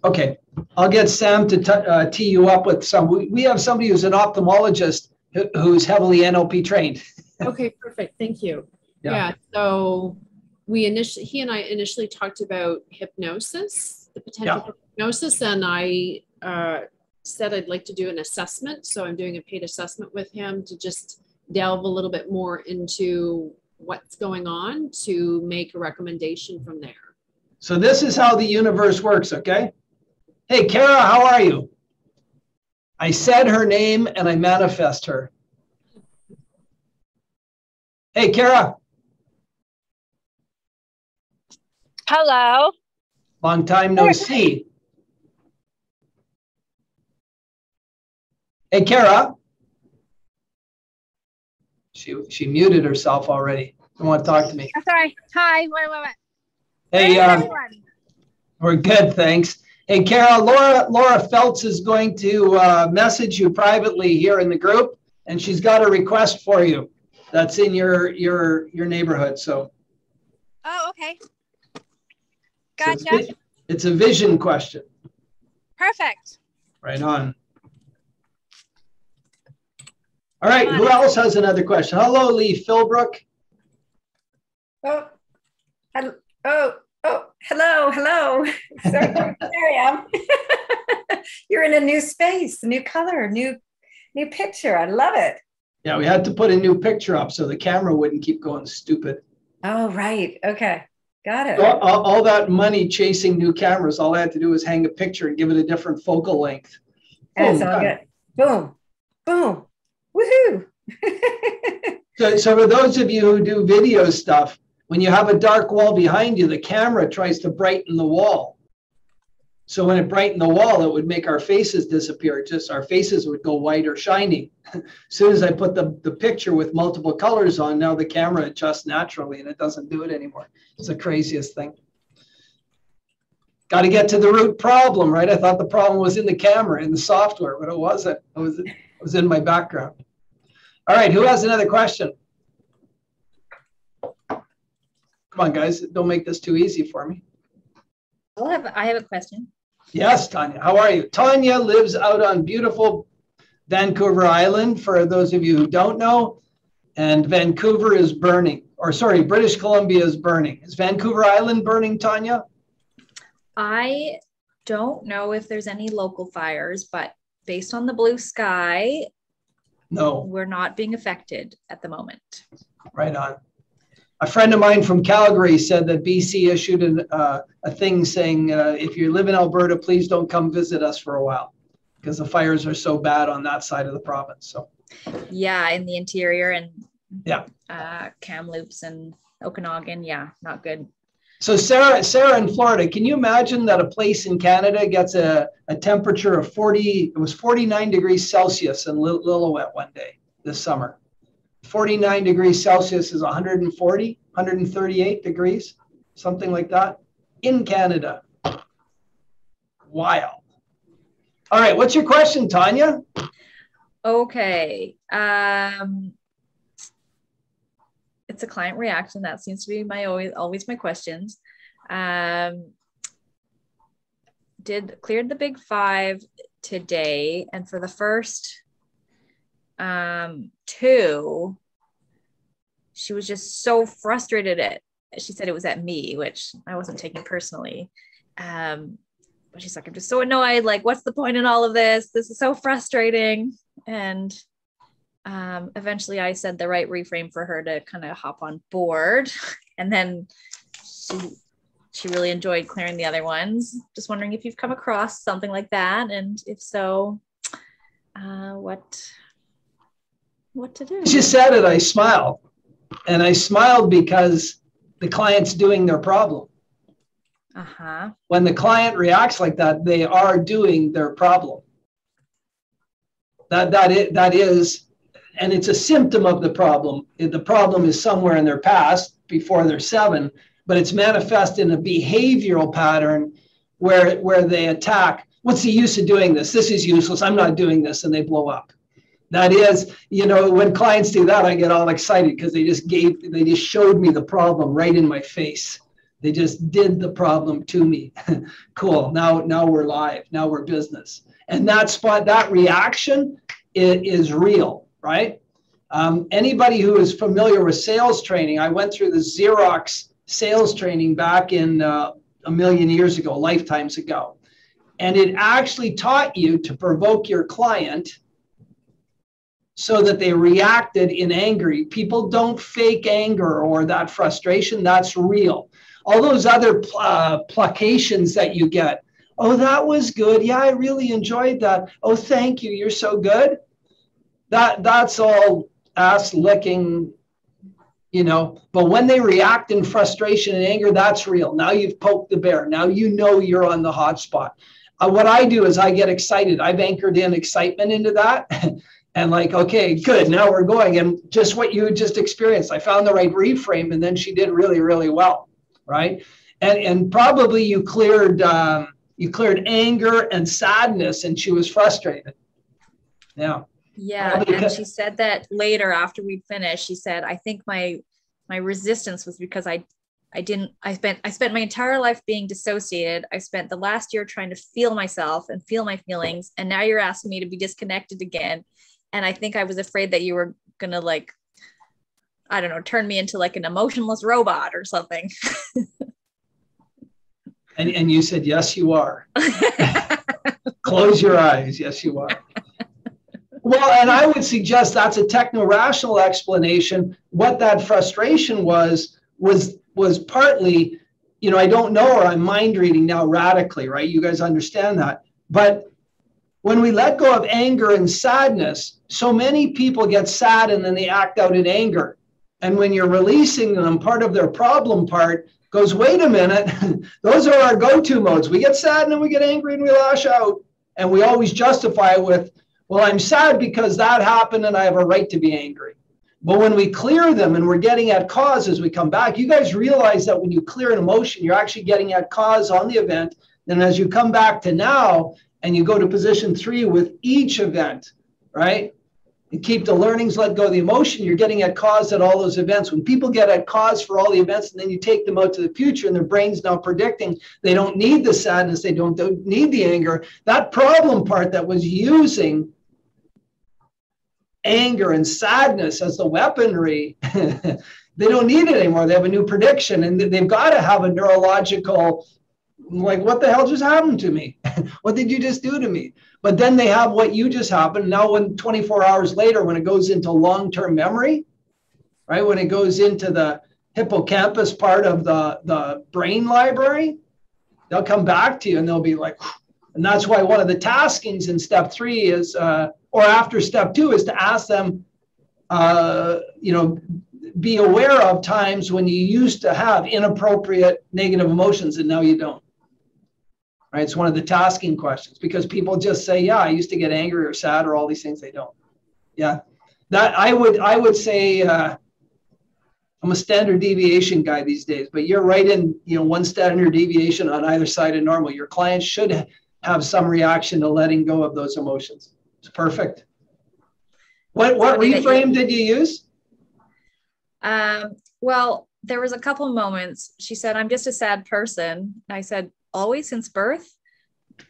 Okay. I'll get Sam to tee you up with some. We have somebody who's an ophthalmologist who's heavily NLP trained. Okay, perfect. Thank you. Yeah. Yeah. So he and I initially talked about hypnosis, the potential for hypnosis, and I said I'd like to do an assessment. So I'm doing a paid assessment with him to just delve a little bit more into what's going on to make a recommendation from there. So this is how the universe works, okay? Hey, Kara, how are you? I said her name and I manifest her. Hey, Kara. Hello. Long time no see. Hey, Kara. She muted herself already. Don't want to talk to me. I'm sorry. Hi. Wait. Hey, we're good, thanks. Hey, Kara, Laura Feltz is going to message you privately here in the group, and she's got a request for you. That's in your neighborhood. So. Oh, okay. Gotcha. So it's a vision question. Perfect. Right on. All right, who else has another question? Hello, Lee Philbrook. Oh, hello. Sorry, there I am. You're in a new space, a new color, new picture. I love it. Yeah, we had to put a new picture up so the camera wouldn't keep going stupid. Oh, right. Okay. Got it. All that money chasing new cameras, all I had to do was hang a picture and give it a different focal length. And so good. Boom. Boom. Woohoo. So for those of you who do video stuff, when you have a dark wall behind you, the camera tries to brighten the wall. So when it brightened the wall, it would make our faces disappear. Just our faces would go white or shiny. As soon as I put the picture with multiple colors on, now the camera adjusts naturally and it doesn't do it anymore. It's the craziest thing. Got to get to the root problem, right? I thought the problem was in the camera, in the software, but it wasn't. It was in my background. All right, who has another question? Come on, guys, don't make this too easy for me. I have a question. Yes, Tanya, how are you? Tanya lives out on beautiful Vancouver Island, for those of you who don't know, and Vancouver is burning, or sorry, British Columbia is burning. Is Vancouver Island burning, Tanya? I don't know if there's any local fires, but based on the blue sky, no, we're not being affected at the moment. Right on. A friend of mine from Calgary said that BC issued a thing saying, if you live in Alberta, please don't come visit us for a while because the fires are so bad on that side of the province. So, yeah, in the interior and yeah, Kamloops and Okanagan, yeah, not good. So Sarah in Florida, can you imagine that a place in Canada gets a temperature of 49 degrees Celsius in Lillooet one day this summer? 49 degrees Celsius is 140, 138 degrees, something like that, in Canada. Wild. All right, what's your question, Tanya? Okay. It's a client reaction. That seems to be always my questions. Cleared the big 5 today, and for the first 2, she was just so frustrated at. She said it was at me, which I wasn't taking personally. But she's like, I'm just so annoyed. Like, what's the point in all of this? This is so frustrating. And eventually I said the right reframe for her to kind of hop on board. And then she really enjoyed clearing the other ones. Just wondering if you've come across something like that. And if so, what to do? She said it, I smiled. And I smiled because the client's doing their problem. When the client reacts like that, they are doing their problem. That is, and it's a symptom of the problem. The problem is somewhere in their past before they're 7, but it's manifest in a behavioral pattern where they attack. What's the use of doing this? This is useless. I'm not doing this, and they blow up. That is, when clients do that, I get all excited because they just showed me the problem right in my face. They just did the problem to me. Cool. Now we're live. Now we're business. And that reaction is real, right? Anybody who is familiar with sales training, I went through the Xerox sales training back in a million years ago, lifetimes ago. And it actually taught you to provoke your client so that they reacted in anger. People don't fake anger or that frustration. That's real. All those other placations that you get. Oh, that was good. Yeah, I really enjoyed that. Oh, thank you. You're so good. That's all ass licking, But when they react in frustration and anger, that's real. Now you've poked the bear. Now you're on the hot spot. What I do is I get excited. I've anchored in excitement into that. And okay, good. Now we're going. And just what you just experienced, I found the right reframe, and then she did really, really well. Right. And probably you cleared anger and sadness, and she was frustrated. Yeah. Yeah. And she said that later after we finished, she said, I think my resistance was because I spent my entire life being dissociated. I spent the last year trying to feel myself and feel my feelings. And now you're asking me to be disconnected again. And I think I was afraid that you were going to I don't know, turn me into an emotionless robot or something. And you said, yes, you are. Close your eyes. Yes, you are. Well, and I would suggest that's a techno-rational explanation. What that frustration was partly, I don't know, or I'm mind reading now radically, right? You guys understand that. But when we let go of anger and sadness, so many people get sad and then they act out in anger. And when you're releasing them, part of their problem part goes, wait a minute, those are our go-to modes. We get sad and then we get angry and we lash out. And we always justify it with, well, I'm sad because that happened and I have a right to be angry. But when we clear them and we're getting at cause as we come back, you guys realize that when you clear an emotion, you're actually getting at cause on the event. Then as you come back to now and you go to position 3 with each event, right? You keep the learnings, let go of the emotion, you're getting at cause at all those events. When people get at cause for all the events and then you take them out to the future and their brain's now predicting they don't need the sadness, they don't need the anger, that problem part that was using anger and sadness as the weaponry, they don't need it anymore. They have a new prediction and they've got to have a neurological, what the hell just happened to me? What did you just do to me? But then they have what you just happened. Now, when 24 hours later, when it goes into long-term memory, right? When it goes into the hippocampus part of the brain library, they'll come back to you and they'll be like, and that's why one of the taskings in step 3 is, or after step 2 is to ask them, be aware of times when you used to have inappropriate negative emotions and now you don't. Right? It's one of the tasking questions because people just say, yeah, I used to get angry or sad or all these things. They don't. Yeah. That I would say I'm a standard deviation guy these days, but you're right in, one standard deviation on either side of normal. Your client should have some reaction to letting go of those emotions. It's perfect. What reframe did you use? Well, there was a couple moments. She said, I'm just a sad person. I said, always since birth?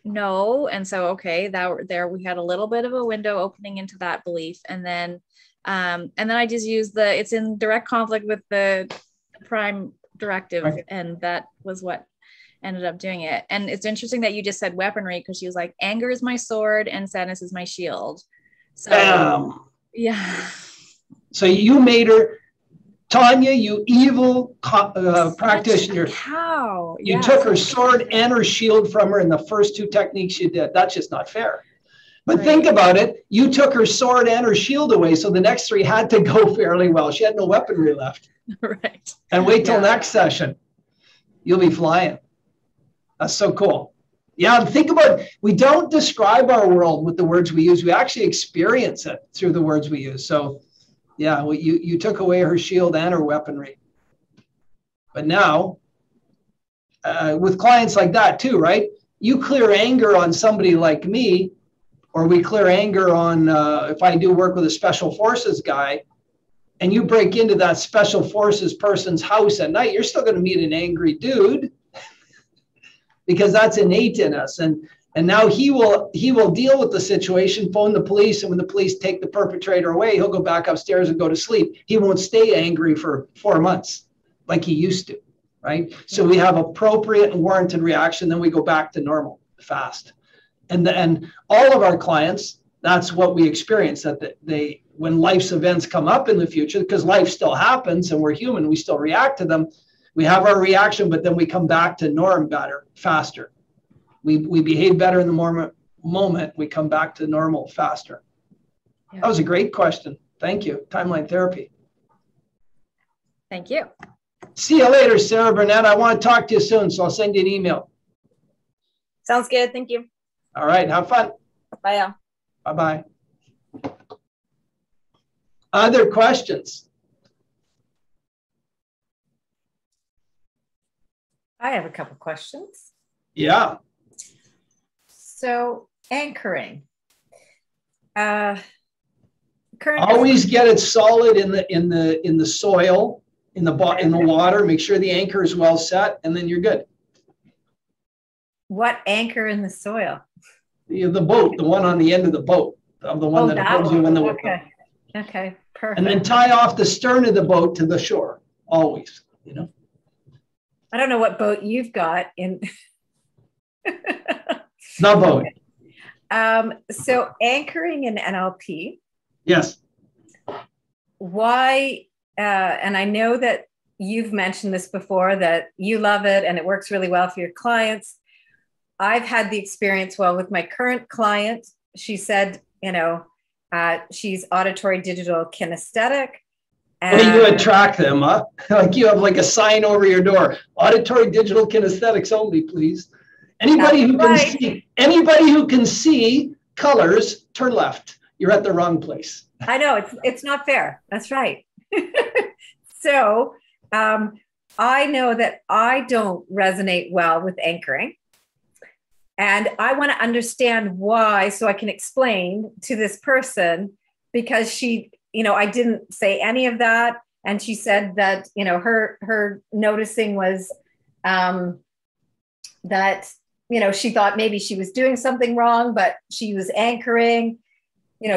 No. And so, okay, we had a little bit of a window opening into that belief. And then I just used it's in direct conflict with the prime directive. Right. And that was what ended up doing it. And it's interesting that you just said weaponry, because she was like, anger is my sword and sadness is my shield. So Yeah. So you made her, Tanya, you evil practitioner. How? You took her sword and her shield from her in the first two techniques you did. That's just not fair. But think about it. You took her sword and her shield away. So the next three had to go fairly well. She had no weaponry left. Right. And wait till next session. You'll be flying. That's so cool. Yeah, think about it. We don't describe our world with the words we use. We actually experience it through the words we use. So yeah, well, you took away her shield and her weaponry. But now, with clients like that too, right? You clear anger on somebody like me, or we clear anger on, if I do work with a special forces guy, and you break into that special forces person's house at night, you're still going to meet an angry dude because that's innate in us. And now he will deal with the situation, phone the police, and when the police take the perpetrator away, he'll go back upstairs and go to sleep. He won't stay angry for 4 months like he used to, right? So we have appropriate and warranted reaction, then we go back to normal fast. And all of our clients, that's what we experience, that when life's events come up in the future, because life still happens and we're human, we still react to them. We have our reaction, but then we come back to norm better, faster. We behave better in the moment. We come back to normal faster. Yeah. That was a great question. Thank you. Timeline therapy. Thank you. See you later, Sarah Burnett. I want to talk to you soon, so I'll send you an email. Sounds good. Thank you. All right. Have fun. Bye. Bye-bye. Other questions? I have a couple questions. Yeah. So anchoring. Always get it solid in the soil, in the water. Make sure the anchor is well set, and then you're good. What anchor in the soil? The boat, the one on the end of the boat, the one that holds you in the water. Okay, perfect. And then tie off the stern of the boat to the shore, always, you know. I don't know what boat you've got in. The boat. So anchoring in NLP. Yes. Why, and I know that you've mentioned this before, that you love it and it works really well for your clients. I've had the experience, well, with my current client, she said, she's auditory digital kinesthetic. Well, you attract them, huh? Like you have like a sign over your door, auditory digital kinesthetics only, please. Anybody who can see colors, turn left. You're at the wrong place. I know, it's not fair. That's right. So I know that I don't resonate well with anchoring. And I want to understand why, so I can explain to this person, because she, I didn't say any of that. And she said that, her noticing was that, she thought maybe she was doing something wrong, but she was anchoring,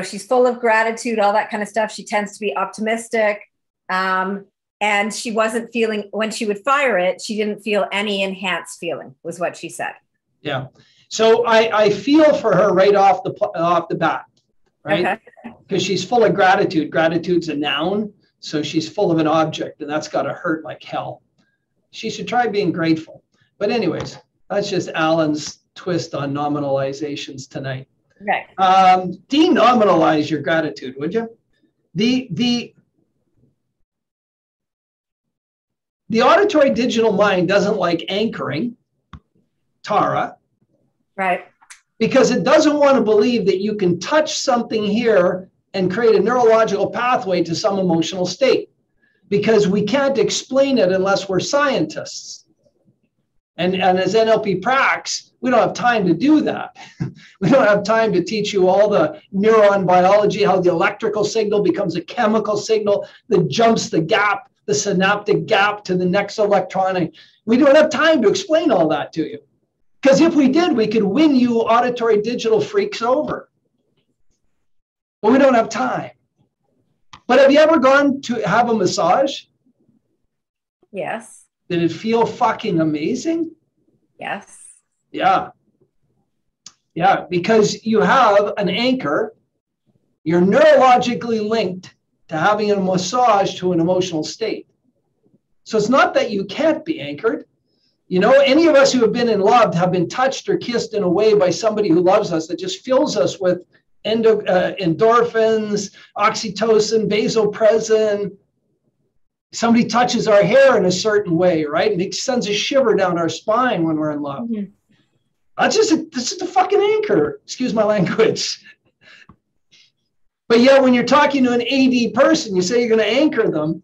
she's full of gratitude, all that kind of stuff. She tends to be optimistic. And she wasn't feeling, when she would fire it, she didn't feel any enhanced feeling, was what she said. Yeah. So I feel for her right off the bat, right? Because she's full of gratitude. Gratitude's a noun, so she's full of an object, and that's got to hurt like hell. She should try being grateful. But anyways, that's just Alan's twist on nominalizations tonight. Right. Denominalize your gratitude, would you? The auditory digital mind doesn't like anchoring, Tara. Right. Because it doesn't want to believe that you can touch something here and create a neurological pathway to some emotional state, because we can't explain it unless we're scientists. And as NLP pracs, we don't have time to do that. We don't have time to teach you all the neuron biology, how the electrical signal becomes a chemical signal that jumps the gap, the synaptic gap to the next electronic. We don't have time to explain all that to you. Because if we did, we could win you auditory digital freaks over. But we don't have time. But have you ever gone to have a massage? Yes. Did it feel fucking amazing? Yes. Yeah. Yeah, because you have an anchor You're neurologically linked to having a massage to an emotional state. So it's not that you can't be anchored. You know, any of us who have been in love have been touched or kissed in a way by somebody who loves us that just fills us with endorphins, oxytocin, vasopressin. Somebody touches our hair in a certain way, right? And it sends a shiver down our spine when we're in love. Mm-hmm. This is a fucking anchor. Excuse my language. But yeah, when you're talking to an AD person, you say you're going to anchor them.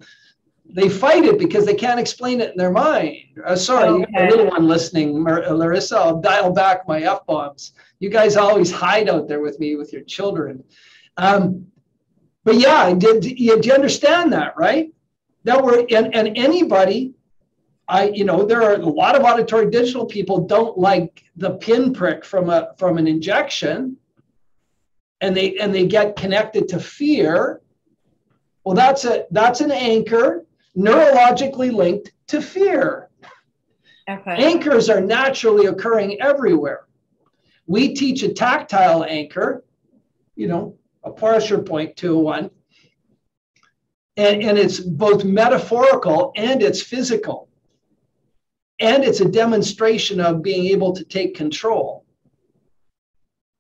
They fight it because they can't explain it in their mind. Sorry, okay. You little one listening, Larissa, I'll dial back my F-bombs. You guys always hide out there with me with your children. But yeah, do you understand that, right? That we're, and anybody, there are a lot of auditory digital people don't like the pinprick from an injection, and they get connected to fear. Well, that's an anchor neurologically linked to fear. Okay. Anchors are naturally occurring everywhere. We teach a tactile anchor, a pressure point 201, and it's both metaphorical and it's physical. And it's a demonstration of being able to take control.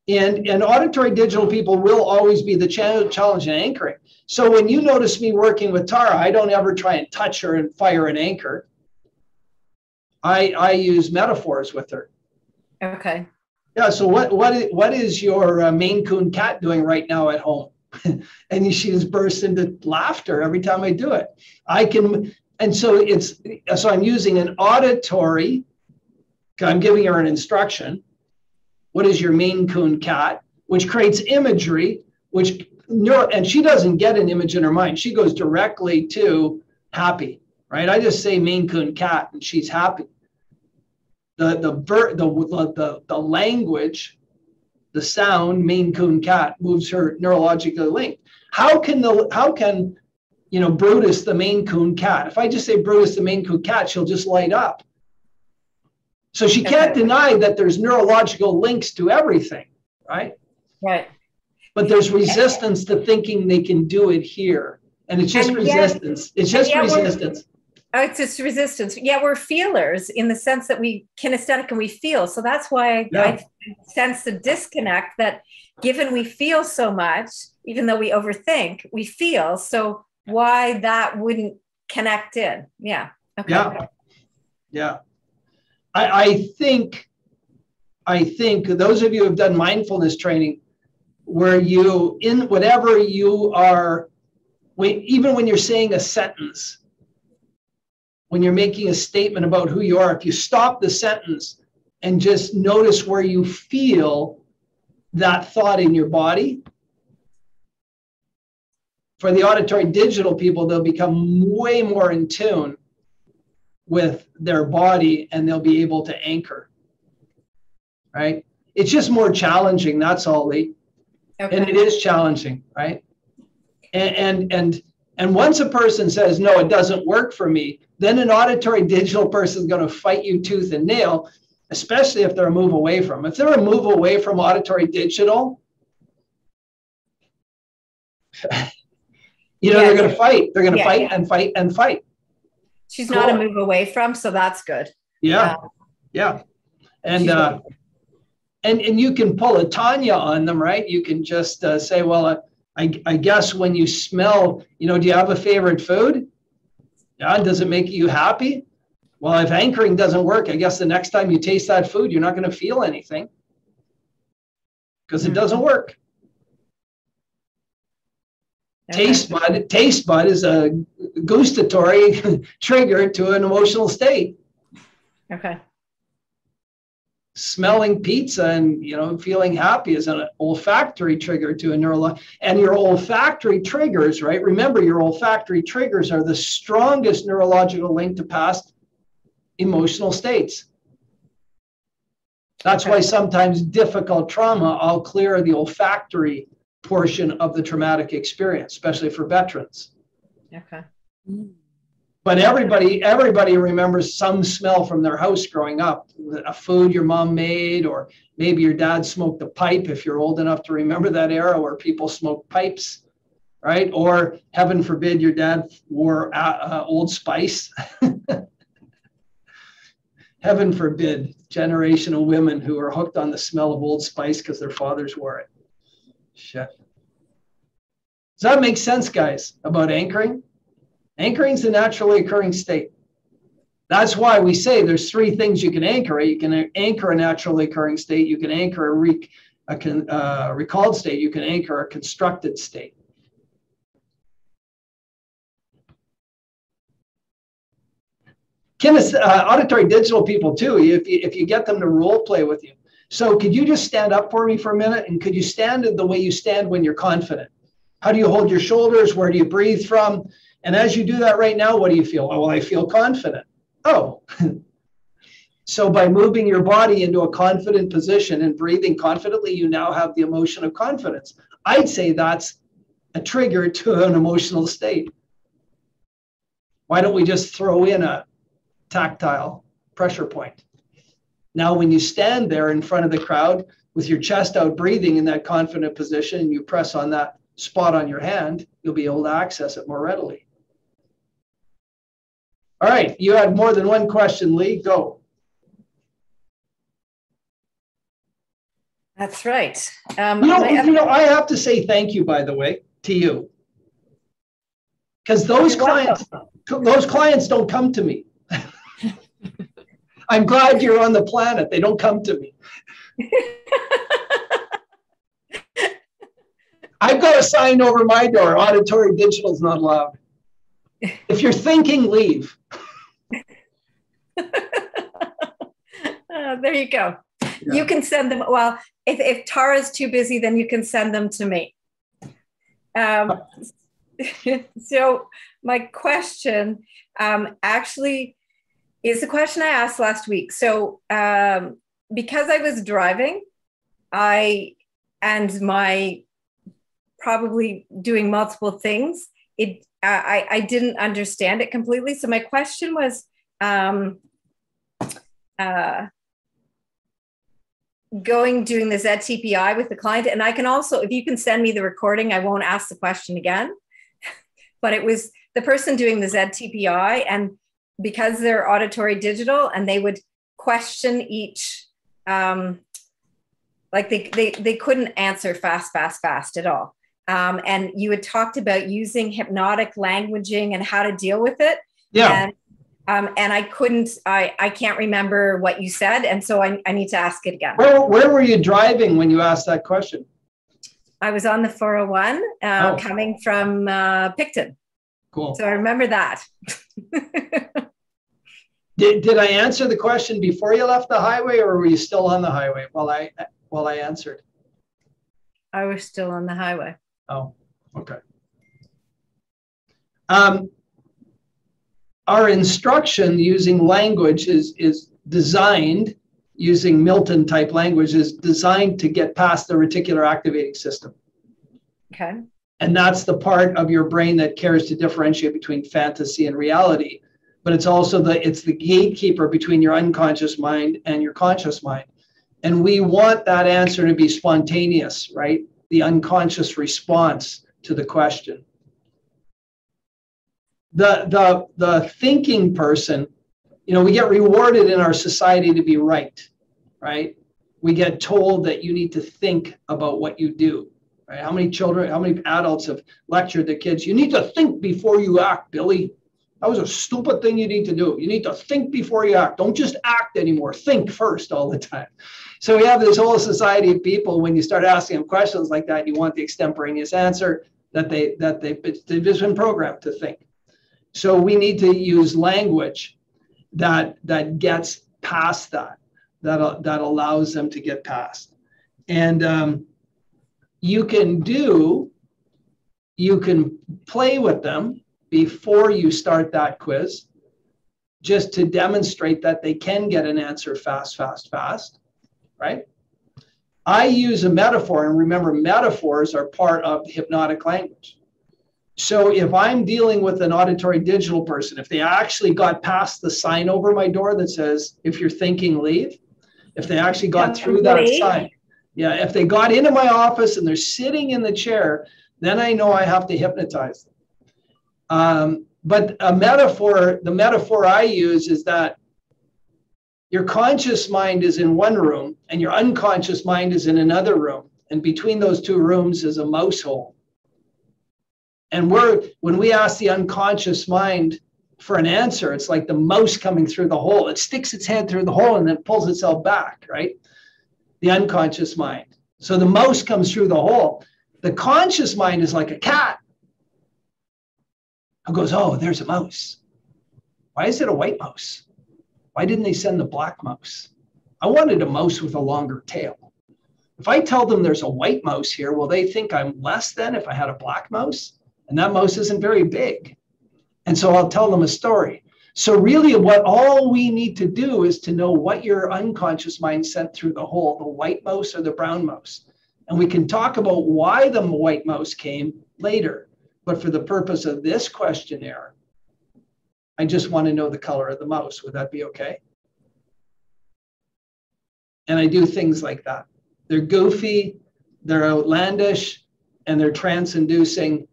And auditory digital people will always be the challenge in anchoring. So when you notice me working with Tara, I don't ever try and touch her and fire an anchor. I use metaphors with her. Okay. Yeah. So what is your Maine Coon cat doing right now at home? And she just bursts into laughter every time I do it. So I'm using an auditory. I'm giving her an instruction. What is your Maine Coon cat? Which creates imagery, and she doesn't get an image in her mind. She goes directly to happy, right? I just say Maine Coon cat and she's happy. The language, the sound Maine Coon cat moves her neurologically linked. How can Brutus the Maine Coon cat? If I just say Brutus the Maine Coon cat, she'll just light up. So she can't deny that there's neurological links to everything, right? Right. But there's resistance to thinking they can do it here. And it's just resistance. It's just resistance. It's just resistance. Yeah, we're feelers in the sense that we kinesthetic and we feel. So that's why I sense the disconnect that given we feel so much, even though we overthink, we feel. So why that wouldn't connect in. Yeah. Okay. Yeah. Yeah. I think those of you who have done mindfulness training, where whatever you are, even when you're saying a sentence, when you're making a statement about who you are, if you stop the sentence and just notice where you feel that thought in your body, for the auditory digital people, they'll become way more in tune with their body and they'll be able to anchor, right? It's just more challenging, that's all, Lee. Okay. And it is challenging, right? And once a person says, no, it doesn't work for me, then an auditory digital person is going to fight you tooth and nail, especially if they're a move away from. If they're a move away from auditory digital, they're going to fight. They're going to fight and fight and fight. She's not a move away from, so that's good. Yeah. Yeah. And you can pull a Tanya on them, right? You can just say, well, I guess when you smell, do you have a favorite food? Yeah. Does it make you happy? Well, if anchoring doesn't work, I guess the next time you taste that food, you're not going to feel anything because it doesn't work. Okay. Taste bud is a gustatory trigger to an emotional state. Okay. Smelling pizza and feeling happy is an olfactory trigger to a neural. And your olfactory triggers, right? Remember, your olfactory triggers are the strongest neurological link to past emotional states. That's why sometimes difficult trauma, I'll clear the olfactory portion of the traumatic experience, especially for veterans. Okay. But everybody remembers some smell from their house growing up, a food your mom made, or maybe your dad smoked a pipe, if you're old enough to remember that era where people smoked pipes, right? Or heaven forbid your dad wore Old Spice. Heaven forbid, generational women who are hooked on the smell of Old Spice because their fathers wore it. Shit. Does that make sense, guys, about anchoring? Anchoring is a naturally occurring state. That's why we say there's three things you can anchor. You can anchor a naturally occurring state. You can anchor a recalled state. You can anchor a constructed state. Auditory digital people too, if you get them to role play with you. So could you just stand up for me for a minute? And could you stand the way you stand when you're confident? How do you hold your shoulders? Where do you breathe from? And as you do that right now, what do you feel? Oh, well, I feel confident. Oh, so by moving your body into a confident position and breathing confidently, you now have the emotion of confidence. I'd say that's a trigger to an emotional state. Why don't we just throw in a tactile pressure point? Now, when you stand there in front of the crowd with your chest out, breathing in that confident position, and you press on that spot on your hand, you'll be able to access it more readily. All right, you had more than one question, Lee. Go. That's right. I have to say thank you, by the way, to you, because those clients don't come to me. I'm glad you're on the planet. They don't come to me. I've got a sign over my door. Auditory digital is not allowed. If you're thinking, leave. There you go. Yeah. You can send them. Well, if Tara's too busy, then you can send them to me. So my question actually is the question I asked last week. So because I was driving, and my probably doing multiple things, I didn't understand it completely. So my question was doing the ZTPI with the client. And I can also, if you can send me the recording, I won't ask the question again. But it was the person doing the ZTPI, and because they're auditory digital, and they would question each, like they couldn't answer fast at all. And you had talked about using hypnotic languaging and how to deal with it. Yeah. And I can't remember what you said. And so I need to ask it again. Where were you driving when you asked that question? I was on the 401 coming from Picton. Cool. So I remember that. Did I answer the question before you left the highway, or were you still on the highway while I answered? I was still on the highway. Oh, okay. Our instruction using language is designed, using Milton type language, is designed to get past the reticular activating system. Okay. And that's the part of your brain that cares to differentiate between fantasy and reality. But it's also it's the gatekeeper between your unconscious mind and your conscious mind. And we want that answer to be spontaneous, right? The unconscious response to the question. The thinking person, we get rewarded in our society to be right? We get told that you need to think about what you do, right? How many adults have lectured their kids? You need to think before you act, Billy. That was a stupid thing you need to do. You need to think before you act. Don't just act anymore. Think first all the time. So we have this whole society of people, when you start asking them questions like that, you want the extemporaneous answer that they've just been programmed to think. So we need to use language that gets past that allows them to get past. And you can play with them before you start that quiz, just to demonstrate that they can get an answer fast, right? I use a metaphor, and remember, metaphors are part of hypnotic language. So if I'm dealing with an auditory digital person, if they actually got past the sign over my door that says, if you're thinking, leave, if they actually got through that sign, yeah, if they got into my office and they're sitting in the chair, then I know I have to hypnotize them. But the metaphor I use is that your conscious mind is in one room and your unconscious mind is in another room. And between those two rooms is a mouse hole. And when we ask the unconscious mind for an answer, it's like the mouse coming through the hole. It sticks its head through the hole and then pulls itself back, right? The unconscious mind. So the mouse comes through the hole. The conscious mind is like a cat who goes, oh, there's a mouse. Why is it a white mouse? Why didn't they send the black mouse? I wanted a mouse with a longer tail. If I tell them there's a white mouse here, will they think I'm less than if I had a black mouse? And that mouse isn't very big. And so I'll tell them a story. So really what all we need to do is to know what your unconscious mind sent through the hole, the white mouse or the brown mouse. And we can talk about why the white mouse came later. But for the purpose of this questionnaire, I just want to know the color of the mouse. Would that be okay? And I do things like that. They're goofy, they're outlandish, and they're trance-inducing.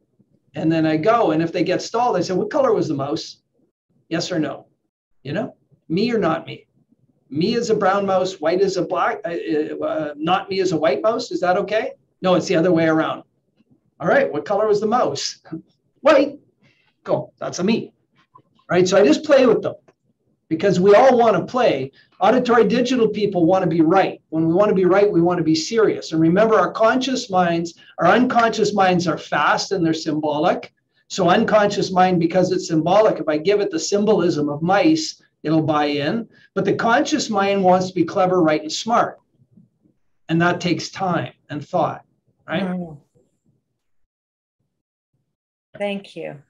And then I go, and if they get stalled, I say, what color was the mouse? Yes or no? You know, me or not me? Me is a brown mouse, white is a black, not me is a white mouse. Is that okay? No, it's the other way around. All right, what color was the mouse? White. Go, that's a me. Right, so I just play with them because we all want to play. Auditory digital people want to be right. When we want to be right, we want to be serious. And remember, our unconscious minds are fast and they're symbolic. So unconscious mind, because it's symbolic, if I give it the symbolism of mice, it'll buy in. But the conscious mind wants to be clever, right, and smart. And that takes time and thought, right? Mm. Thank you.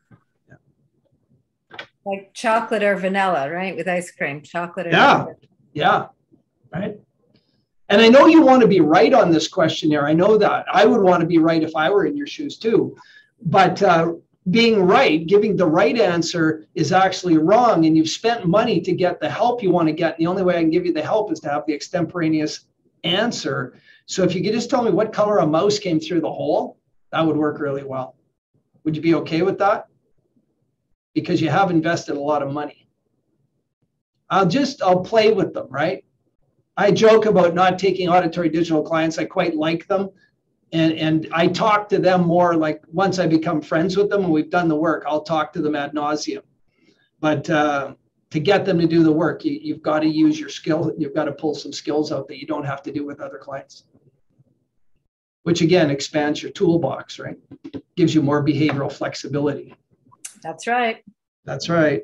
Like chocolate or vanilla, right? With ice cream, chocolate or vanilla. Yeah, right. And I know you want to be right on this questionnaire. I know that. I would want to be right if I were in your shoes too. But being right, giving the right answer is actually wrong. And you've spent money to get the help you want to get. The only way I can give you the help is to have the extemporaneous answer. So if you could just tell me what color a mouse came through the hole, that would work really well. Would you be okay with that? Because you have invested a lot of money. I'll play with them, right? I joke about not taking auditory digital clients. I quite like them. And I talk to them more like once I become friends with them and we've done the work, I'll talk to them ad nauseum. But to get them to do the work, you've got to use your skill. You've got to pull some skills out that you don't have to do with other clients. Which again, expands your toolbox, right? Gives you more behavioral flexibility. That's right. That's right.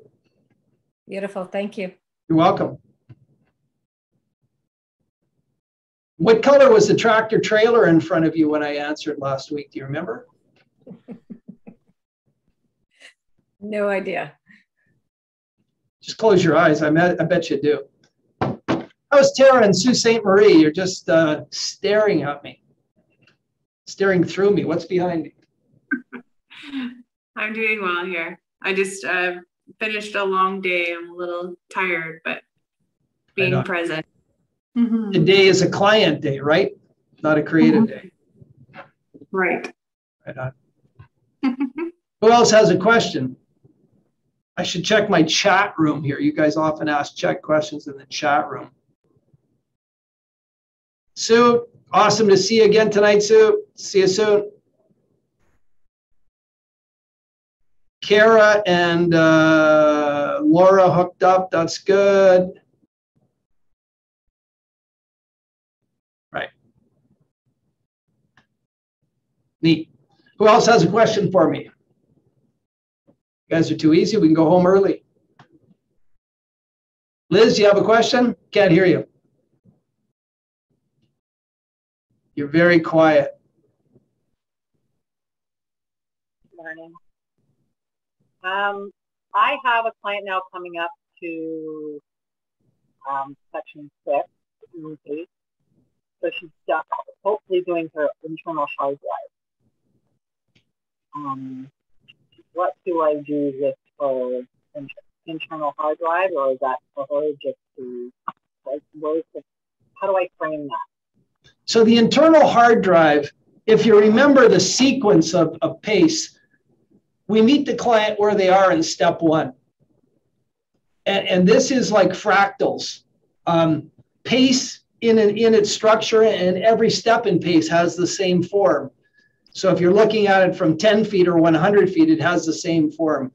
Beautiful. Thank you. You're welcome. What color was the tractor trailer in front of you when I answered last week? Do you remember? No idea. Just close your eyes. I bet you do. How's Tara and Sault Ste. Marie? You're just staring at me. Staring through me. What's behind me? I'm doing well here. I just finished a long day. I'm a little tired, but being present. Mm-hmm. Today is a client day, right? Not a creative day. Right. Right on. Who else has a question? I should check my chat room here. You guys often check questions in the chat room. Sue, awesome to see you again tonight, Sue. See you soon. Kara and Laura hooked up. That's good. Right. Neat. Who else has a question for me? You guys are too easy. We can go home early. Liz, you have a question? Can't hear you. You're very quiet. Morning. I have a client now coming up to section 6. So she's hopefully doing her internal hard drive. what do I do with her internal hard drive, or is that for her just to, like, how do I frame that? So the internal hard drive, if you remember the sequence of PACE, we meet the client where they are in step one. And this is like fractals. PACE in its structure, and every step in PACE has the same form. So if you're looking at it from 10 feet or 100 feet, it has the same form.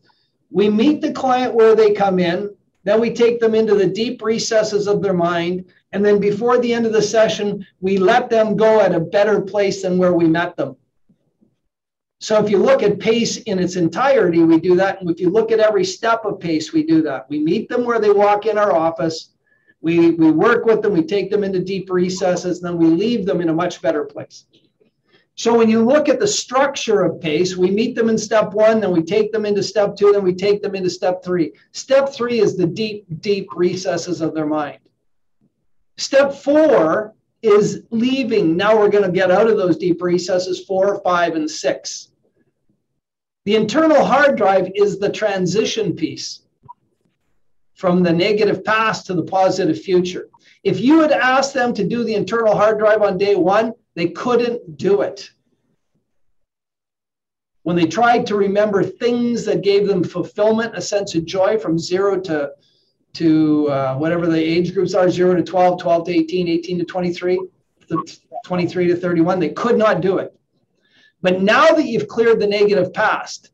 We meet the client where they come in, then we take them into the deep recesses of their mind, and then before the end of the session, we let them go at a better place than where we met them. So if you look at PACE in its entirety, we do that. And if you look at every step of PACE, we do that. We meet them where they walk in our office. We work with them. We take them into deep recesses. And then we leave them in a much better place. So when you look at the structure of PACE, we meet them in step one, then we take them into step two, then we take them into step three. Step three is the deep, deep recesses of their mind. Step four is leaving. Now we're going to get out of those deep recesses, 4, 5, and 6. The internal hard drive is the transition piece from the negative past to the positive future. If you had asked them to do the internal hard drive on day one, they couldn't do it. When they tried to remember things that gave them fulfillment, a sense of joy from 0 to whatever the age groups are, 0 to 12, 12 to 18, 18 to 23, 23 to 31, they could not do it. But now that you've cleared the negative past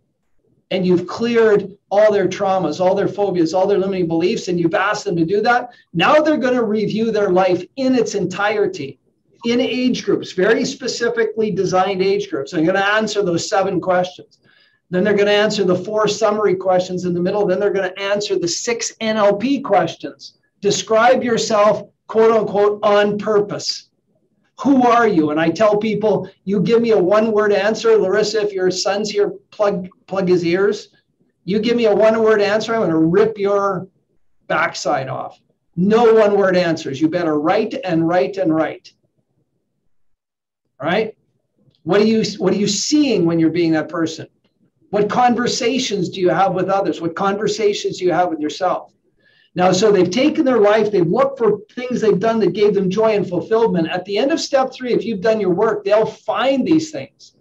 and you've cleared all their traumas, all their phobias, all their limiting beliefs, and you've asked them to do that, now they're going to review their life in its entirety, in age groups, very specifically designed age groups. They're going to answer those 7 questions. Then they're going to answer the 4 summary questions in the middle. Then they're going to answer the 6 NLP questions. Describe yourself, quote unquote, on purpose. Who are you? And I tell people, you give me a 1-word answer. Larissa, if your son's here, plug his ears. You give me a 1-word answer, I'm going to rip your backside off. No 1-word answers. You better write and write and write. All right? What are you seeing when you're being that person? What conversations do you have with others? What conversations do you have with yourself? Now, so they've taken their life, they've looked for things they've done that gave them joy and fulfillment. At the end of step 3, if you've done your work, they'll find these things.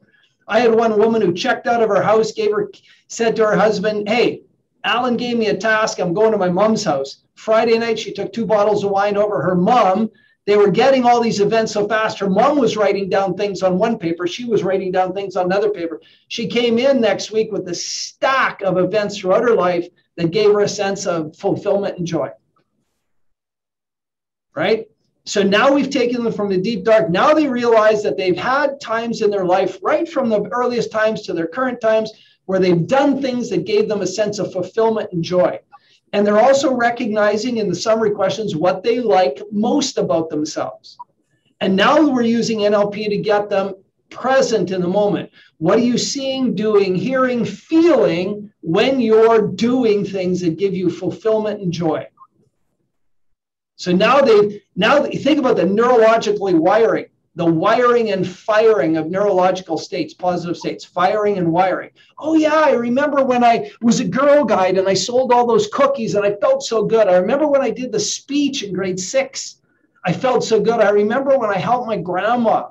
I had one woman who checked out of her house, said to her husband, hey, Alan gave me a task. I'm going to my mom's house. Friday night, she took 2 bottles of wine over. Her mom, they were getting all these events so fast. Her mom was writing down things on one paper. She was writing down things on another paper. She came in next week with a stack of events throughout her life that gave her a sense of fulfillment and joy. Right? So now we've taken them from the deep dark. Now they realize that they've had times in their life, right from the earliest times to their current times, where they've done things that gave them a sense of fulfillment and joy. And they're also recognizing in the summary questions what they like most about themselves. And now we're using NLP to get them present in the moment. What are you seeing, doing, hearing, feeling when you're doing things that give you fulfillment and joy? So now think about the neurologically wiring, the wiring and firing of neurological states, positive states, firing and wiring. Oh yeah, I remember when I was a Girl Guide and I sold all those cookies and I felt so good. I remember when I did the speech in grade 6, I felt so good. I remember when I helped my grandma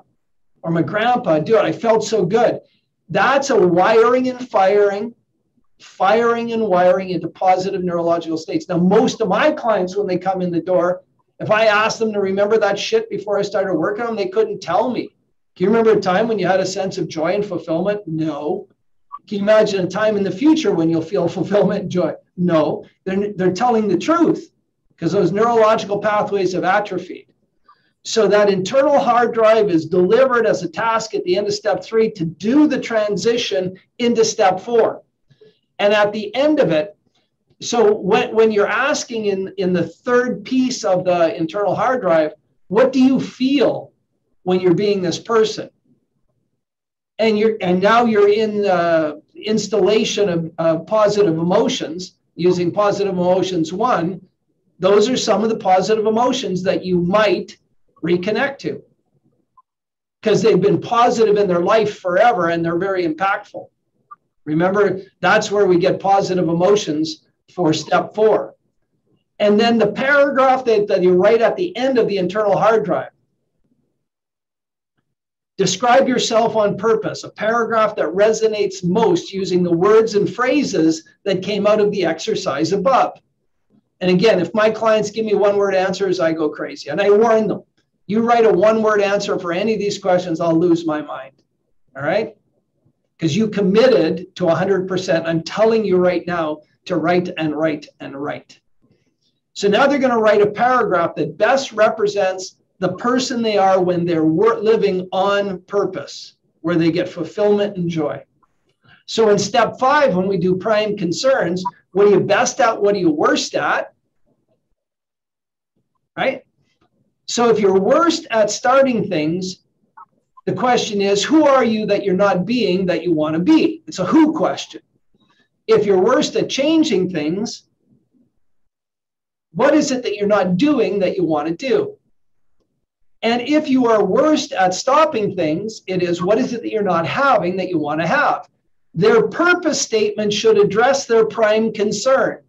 or my grandpa do it, I felt so good. That's a wiring and firing and wiring into positive neurological states. Now, most of my clients, when they come in the door, if I asked them to remember that shit before I started working on them, they couldn't tell me. Can you remember a time when you had a sense of joy and fulfillment? No. Can you imagine a time in the future when you'll feel fulfillment and joy? No. They're telling the truth because those neurological pathways have atrophied. So that internal hard drive is delivered as a task at the end of step 3 to do the transition into step 4. And at the end of it, so when you're asking in the 3rd piece of the internal hard drive, what do you feel when you're being this person? And now you're in the installation of positive emotions, using positive emotions 1. Those are some of the positive emotions that you might reconnect to because they've been positive in their life forever and they're very impactful. Remember, that's where we get positive emotions for step 4. And then the paragraph that you write at the end of the internal hard drive. Describe yourself on purpose, a paragraph that resonates most using the words and phrases that came out of the exercise above. And again, if my clients give me one-word answers, I go crazy. And I warn them, you write a one-word answer for any of these questions, I'll lose my mind. All right? Because you committed to 100%. I'm telling you right now to write and write and write. So now they're going to write a paragraph that best represents the person they are when they're living on purpose, where they get fulfillment and joy. So in step 5, when we do prime concerns, what are you best at? What are you worst at? Right? So if you're worst at starting things, the question is, who are you that you're not being that you want to be? It's a who question. If you're worst at changing things, what is it that you're not doing that you want to do? And if you are worst at stopping things, it is, what is it that you're not having that you want to have? Their purpose statement should address their prime concern.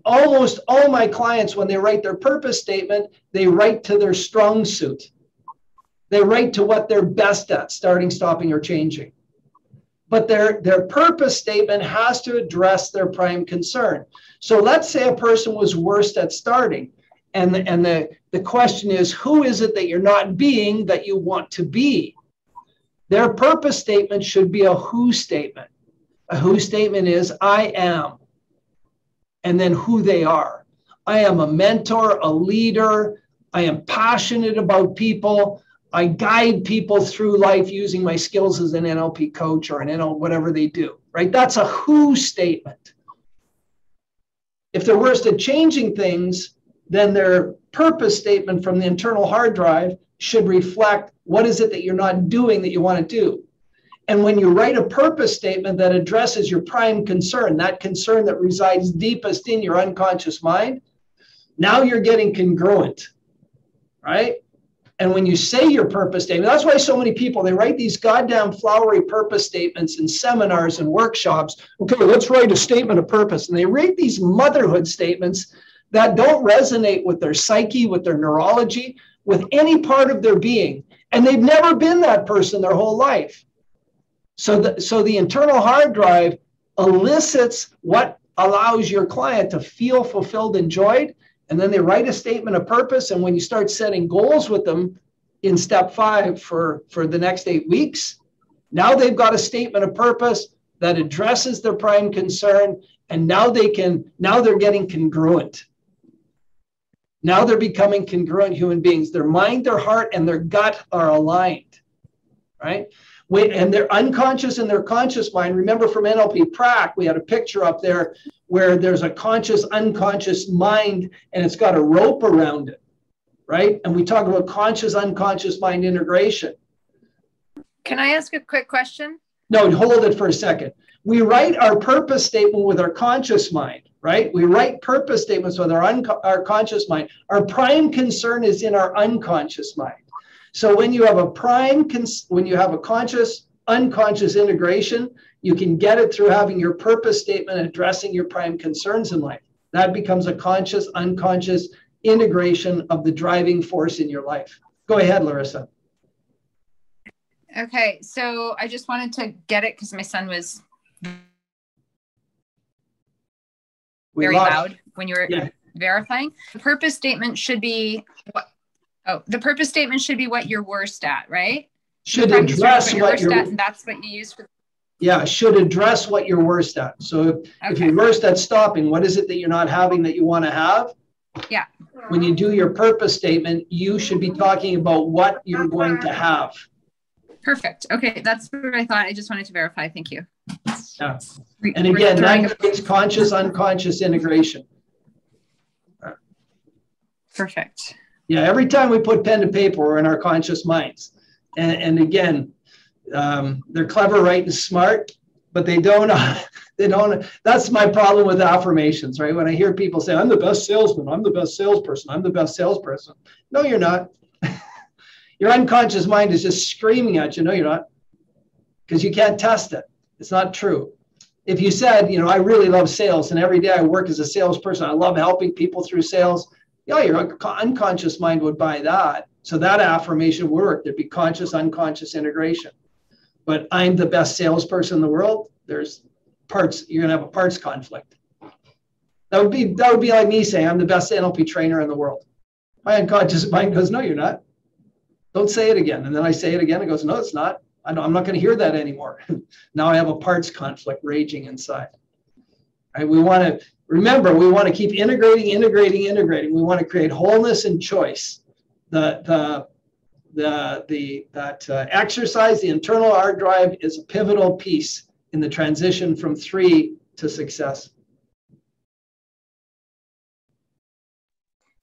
Almost all my clients, when they write their purpose statement, they write to their strong suit. They write to what they're best at, starting, stopping, or changing. But their purpose statement has to address their prime concern. So let's say a person was worst at starting. And the question is, who is it that you're not being that you want to be? Their purpose statement should be a who statement. A who statement is, I am. And then who they are. I am a mentor, a leader. I am passionate about people. I guide people through life using my skills as an NLP coach or an NLP, whatever they do, right? That's a who statement. If they're worst at changing things, then their purpose statement from the internal hard drive should reflect what is it that you're not doing that you want to do. And when you write a purpose statement that addresses your prime concern, that concern that resides deepest in your unconscious mind, now you're getting congruent, right? And when you say your purpose statement, that's why so many people, they write these goddamn flowery purpose statements in seminars and workshops. Okay, let's write a statement of purpose. And they write these motherhood statements that don't resonate with their psyche, with their neurology, with any part of their being. And they've never been that person their whole life. So the internal hard drive elicits what allows your client to feel fulfilled, enjoyed, and then they write a statement of purpose. And when you start setting goals with them in step 5 for the next 8 weeks, now they've got a statement of purpose that addresses their prime concern. And now they're getting congruent. Now they're becoming congruent human beings. Their mind, their heart, and their gut are aligned, right? And their unconscious and their conscious mind, remember from NLP Prac, we had a picture up there where there's a conscious, unconscious mind, and it's got a rope around it, right? And we talk about conscious, unconscious mind integration. Can I ask a quick question? No, hold it for a second. We write our purpose statement with our conscious mind, right? We write purpose statements with our conscious mind. Our prime concern is in our unconscious mind. So when you have a conscious, unconscious integration, you can get it through having your purpose statement addressing your prime concerns in life. That becomes a conscious, unconscious integration of the driving force in your life. Go ahead, Larissa. Okay, so I just wanted to get it because my son was very loud when you were verifying. The purpose statement should be what? Oh, the purpose statement should be what you're worst at, right? Should address what you're worst at, and that's what you use for. Yeah, should address what you're worst at. So if you're worst at stopping, what is it that you're not having that you want to have? Yeah. When you do your purpose statement, you should be talking about what you're going to have. Perfect. Okay, that's what I thought. I just wanted to verify. Thank you. Yeah. And again, that creates conscious, unconscious integration. Perfect. Yeah, every time we put pen to paper, we're in our conscious minds. And again, they're clever, right, and smart, but they don't, that's my problem with affirmations, right? When I hear people say, I'm the best salesman, I'm the best salesperson, I'm the best salesperson. No, you're not. Your unconscious mind is just screaming at you. No, you're not. Because you can't test it. It's not true. If you said, you know, I really love sales and every day I work as a salesperson, I love helping people through sales, yeah, your unconscious mind would buy that. So that affirmation would work. There'd be conscious, unconscious integration. But I'm the best salesperson in the world. There's parts, you're gonna have a parts conflict. That would be like me saying I'm the best NLP trainer in the world. My unconscious mind goes, no, you're not. Don't say it again. And then I say it again. It goes, no, it's not. I'm not going to hear that anymore. Now I have a parts conflict raging inside. Right? We want to remember, we want to keep integrating. We want to create wholeness and choice. That exercise, the internal hard drive, is a pivotal piece in the transition from 3 to success.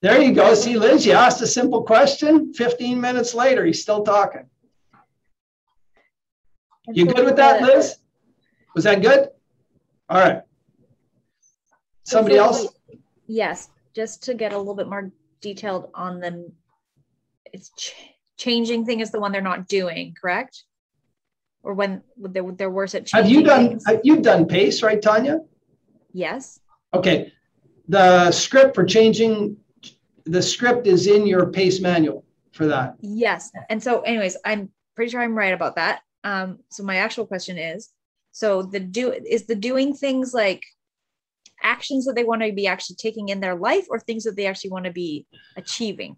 There you go. See, Liz, you asked a simple question. 15 minutes later, he's still talking. You good with that, Liz? Was that good? All right. Somebody else? Yes, just to get a little bit more detailed on them. It's changing thing is the one they're not doing, correct? Or when they're worse at changing Have you done PACE, right, Tanya? Yes. Okay. The script for changing, the script is in your PACE manual for that. Yes. And so anyways, I'm pretty sure I'm right about that. So my actual question is, so is the doing things like actions that they want to be actually taking in their life, or things that they actually want to be achieving?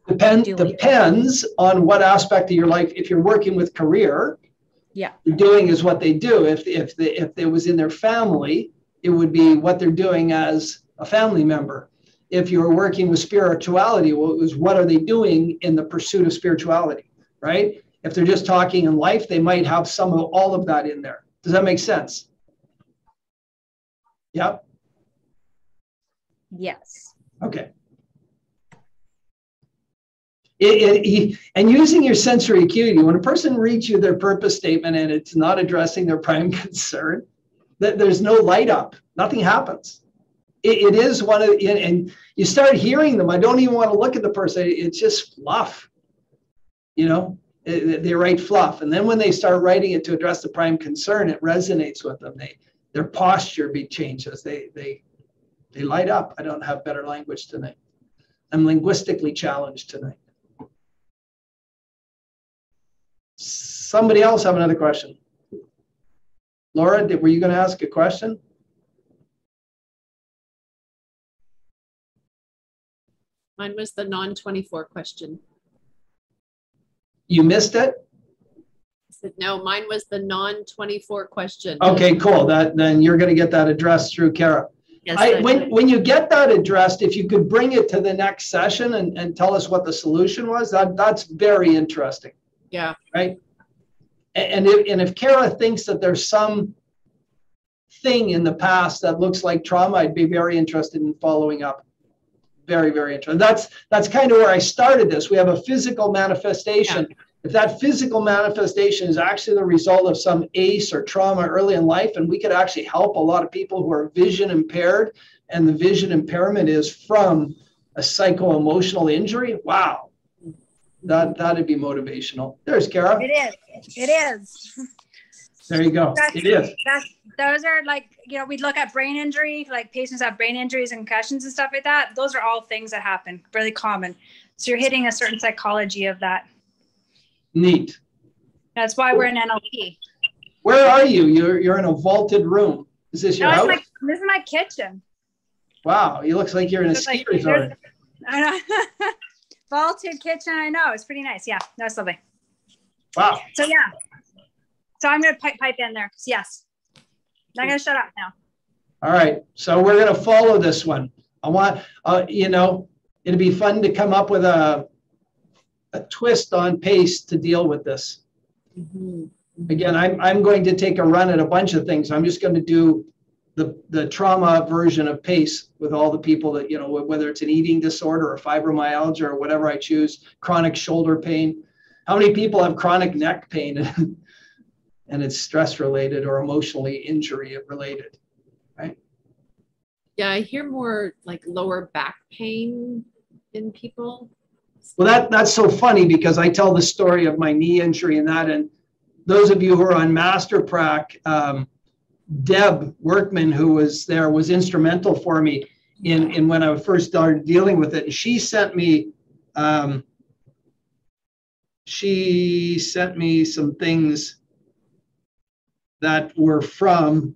Depends on what aspect of your life. If you're working with career, yeah, doing is what they do. If it was in their family, it would be what they're doing as a family member. If you're working with spirituality, well, it was what are they doing in the pursuit of spirituality, right? If they're just talking in life, they might have some of all of that in there. Does that make sense? Yeah. Yes. Okay. And using your sensory acuity, when a person reads you their purpose statement and it's not addressing their prime concern, that there's no light up, nothing happens. It is one of, and you start hearing them. I don't even want to look at the person. It's just fluff, you know. They write fluff, and then when they start writing it to address the prime concern, it resonates with them. Their posture changes. They light up. I don't have better language tonight. I'm linguistically challenged tonight. Somebody else have another question? Laura, were you going to ask a question? Mine was the non-24 question. You missed it? I said, no, mine was the non-24 question. Okay, cool. Then you're going to get that addressed through Kara. Yes, when you get that addressed, if you could bring it to the next session and tell us what the solution was, that's very interesting. Yeah. Right? And if Kara thinks that there's some thing in the past that looks like trauma, I'd be very interested in following up. Very, very interesting. That's kind of where I started this. We have a physical manifestation. Yeah. If that physical manifestation is actually the result of some ACE or trauma early in life, and we could actually help a lot of people who are vision impaired, and the vision impairment is from a psycho-emotional injury, wow, that'd be motivational. There's Kara. It is. There you go. It is. Those are like, you know, we'd look at brain injury, like patients have brain injuries and concussions and stuff like that. Those are all things that happen, really common. So you're hitting a certain psychology of that. Neat. That's why we're in NLP. Where are you? You're in a vaulted room. Is this your house? This is my kitchen. Wow, it looks like you're in a ski resort. I know. Vaulted kitchen, I know. It's pretty nice. Yeah, that's lovely. Wow. So yeah. So I'm going to pipe in there. Yes. I'm going to shut up now. All right. So we're going to follow this one. I want, you know, it'd be fun to come up with a twist on PACE to deal with this. Mm-hmm. Again, I'm going to take a run at a bunch of things. I'm just going to do the trauma version of PACE with all the people that, you know, whether it's an eating disorder or fibromyalgia or whatever I choose, chronic shoulder pain. How many people have chronic neck pain? And it's stress related or emotionally injury related, right? Yeah, I hear more like lower back pain in people. Well, that's so funny because I tell the story of my knee injury and those of you who are on Master Prac, Deb Workman, who was there, was instrumental for me in when I first started dealing with it. And she sent me some things that were from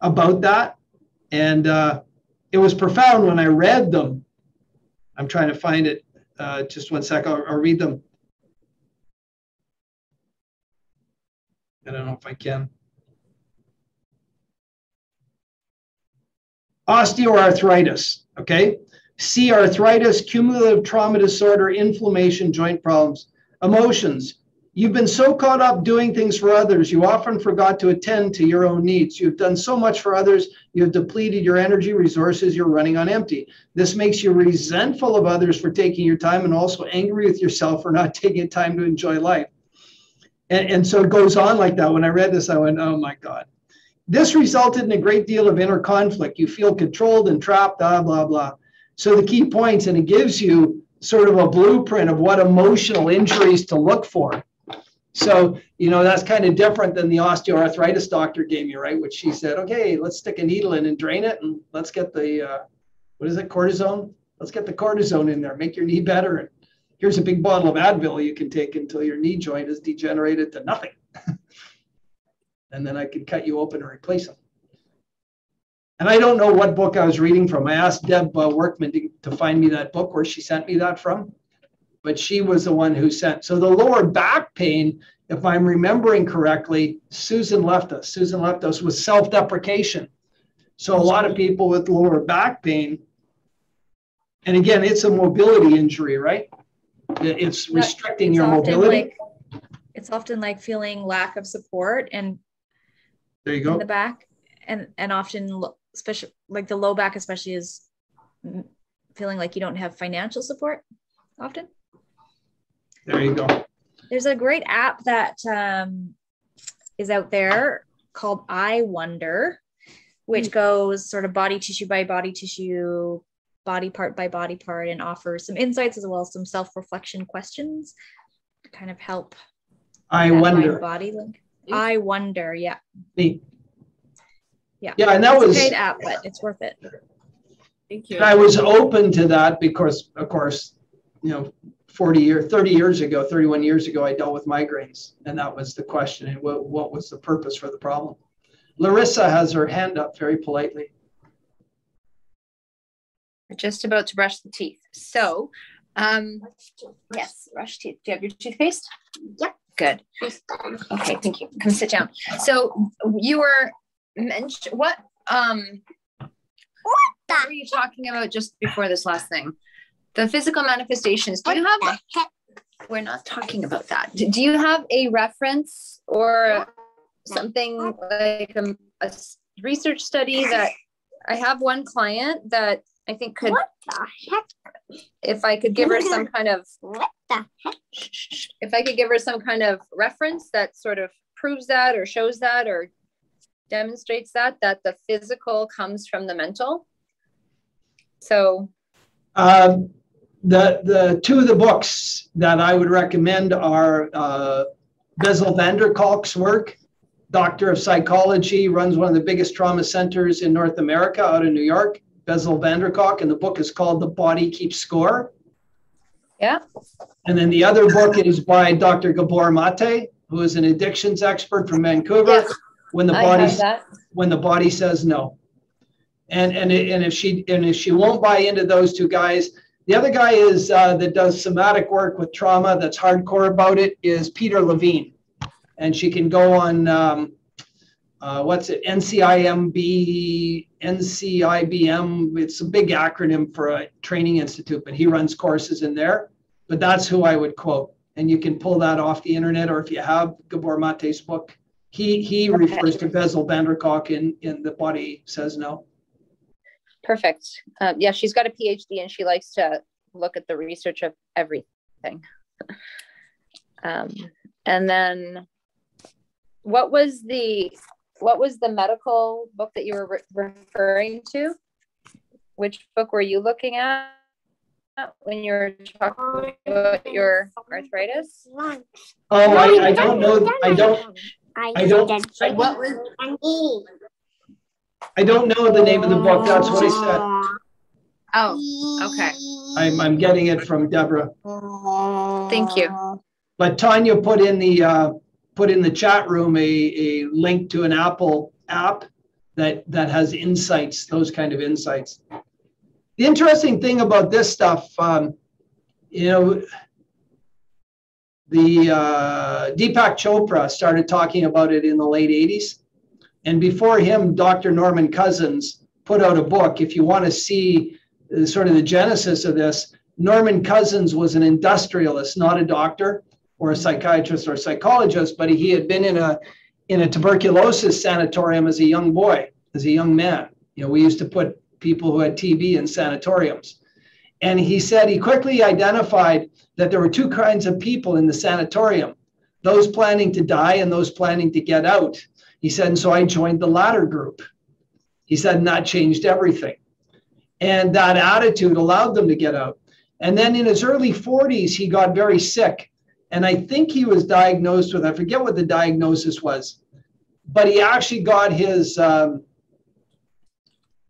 about that. And it was profound when I read them. I'm trying to find it. Just one sec. I'll read them. I don't know if I can. Osteoarthritis, okay? C, arthritis, cumulative trauma disorder, inflammation, joint problems. Emotions. You've been so caught up doing things for others, you often forgot to attend to your own needs. You've done so much for others, you've depleted your energy resources, you're running on empty. This makes you resentful of others for taking your time and also angry with yourself for not taking time to enjoy life. And so it goes on like that. When I read this, I went, oh my God. This resulted in a great deal of inner conflict. You feel controlled and trapped, blah, blah, blah. So the key points, and it gives you sort of a blueprint of what emotional injuries to look for. So, you know, that's kind of different than the osteoarthritis doctor gave me, right? Which she said, okay, let's stick a needle in and drain it. And let's get the, what is it, cortisone? Let's get the cortisone in there, make your knee better. And here's a big bottle of Advil you can take until your knee joint is degenerated to nothing. And then I can cut you open and replace them. And I don't know what book I was reading from. I asked Deb Workman to find me that book where she sent me that from. But she was the one who sent. So the lower back pain, if I'm remembering correctly, Susan left us. Susan left us with self-deprecation. So a lot of people with lower back pain, and again, it's a mobility injury, right? It's restricting your mobility. It's often like feeling lack of support, and there you go. In the back, and often, especially like the low back, especially, is feeling like you don't have financial support often. There you go. There's a great app that is out there called I Wonder, which goes sort of body tissue by body tissue, body part by body part, and offers some insights as well as some self-reflection questions to kind of help. I wonder. Body link. I wonder. Yeah. Neat. Yeah. Yeah, and that was a paid app, but it's worth it. Thank you. And I was open to that because, of course, you know, 31 years ago, I dealt with migraines, and that was the question. And what was the purpose for the problem? Larissa has her hand up very politely. We're just about to brush the teeth. So, yes, brush teeth. Do you have your toothpaste? Yep. Good. Okay, thank you. Come sit down. So you were what were you talking about just before this last thing? The physical manifestations. Do you have? We're not talking about that. Do you have a reference or something like a research study that I have one client that I think could, if I could give her some kind of, if I could give her some kind of reference that sort of proves that or shows that or demonstrates that the physical comes from the mental. So the two of the books that I would recommend are Bessel van der Kolk's work, Doctor of Psychology, runs one of the biggest trauma centers in North America out of New York, Bessel van der Kolk, and the book is called The Body Keeps Score. Yeah. And then the other book is by Dr. Gabor Mate, who is an addictions expert from Vancouver. Yes. When the body says no. And if she won't buy into those two guys, the other guy is that does somatic work with trauma that's hardcore about it is Peter Levine. And she can go on NCIBM. It's a big acronym for a training institute, but he runs courses in there. But that's who I would quote. And you can pull that off the internet, or if you have Gabor Mate's book, he refers to Bessel van der Kolk in The Body Says No. Perfect. Yeah, she's got a PhD and she likes to look at the research of everything. And then what was the medical book that you were referring to? Which book were you looking at when you were talking about your arthritis? Oh, I don't know. I don't. What was? I don't know the name of the book. That's what he said. Oh, okay. I'm getting it from Deborah. Thank you. But Tanya put in the chat room a link to an Apple app that has insights, those kind of insights. The interesting thing about this stuff, you know, the Deepak Chopra started talking about it in the late 80s. And before him, Dr. Norman Cousins put out a book. If you want to see sort of the genesis of this, Norman Cousins was an industrialist, not a doctor or a psychiatrist or a psychologist, but he had been in a tuberculosis sanatorium as a young boy, as a young man. You know, we used to put people who had TB in sanatoriums. And he said he quickly identified that there were two kinds of people in the sanatorium, those planning to die and those planning to get out. He said, and so I joined the latter group. He said, and that changed everything. And that attitude allowed them to get out. And then in his early 40s, he got very sick. And I think he was diagnosed with, I forget what the diagnosis was, but he actually got his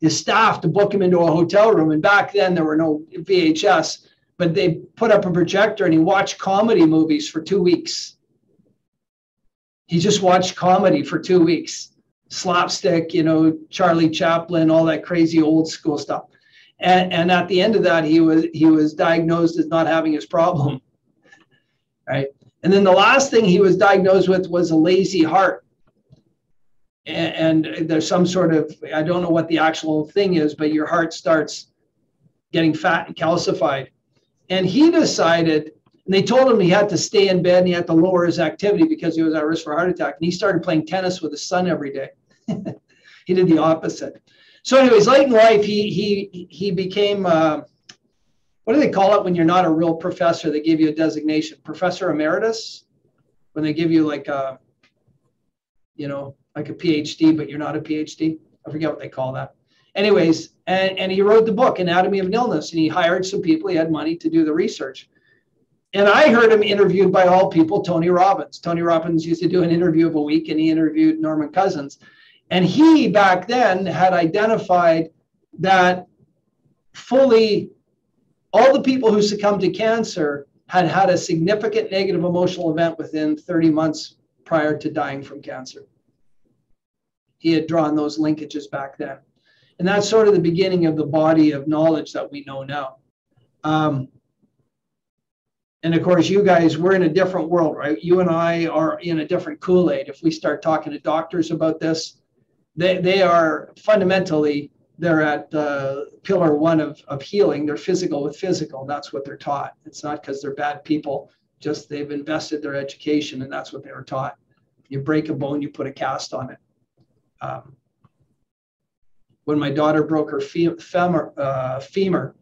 staff to book him into a hotel room. And back then there were no VHS, but they put up a projector and he watched comedy movies for 2 weeks. He just watched comedy for 2 weeks. Slapstick, you know, Charlie Chaplin, all that crazy old school stuff. And at the end of that, he was diagnosed as not having his problem, right? And then the last thing he was diagnosed with was a lazy heart. And there's some sort of, I don't know what the actual thing is, but your heart starts getting fat and calcified. And he decided, and they told him he had to stay in bed and he had to lower his activity because he was at risk for a heart attack. And he started playing tennis with his son every day. He did the opposite. So anyways, late in life, he became, what do they call it when you're not a real professor? They give you a designation, professor emeritus, when they give you like a, you know, like a PhD, but you're not a PhD. I forget what they call that. Anyways, and he wrote the book, Anatomy of an Illness, and he hired some people. He had money to do the research. And I heard him interviewed by all people, Tony Robbins. Tony Robbins used to do an interview of a week, and he interviewed Norman Cousins. And he, back then, had identified that fully all the people who succumbed to cancer had had a significant negative emotional event within 30 months prior to dying from cancer. He had drawn those linkages back then. And that's sort of the beginning of the body of knowledge that we know now. And of course, you guys, we're in a different world, right? You and I are in a different Kool-Aid. If we start talking to doctors about this, they are fundamentally, they're at pillar one of healing. They're physical with physical. That's what they're taught. It's not because they're bad people, just they've invested their education and that's what they were taught. You break a bone, you put a cast on it. When my daughter broke her femur,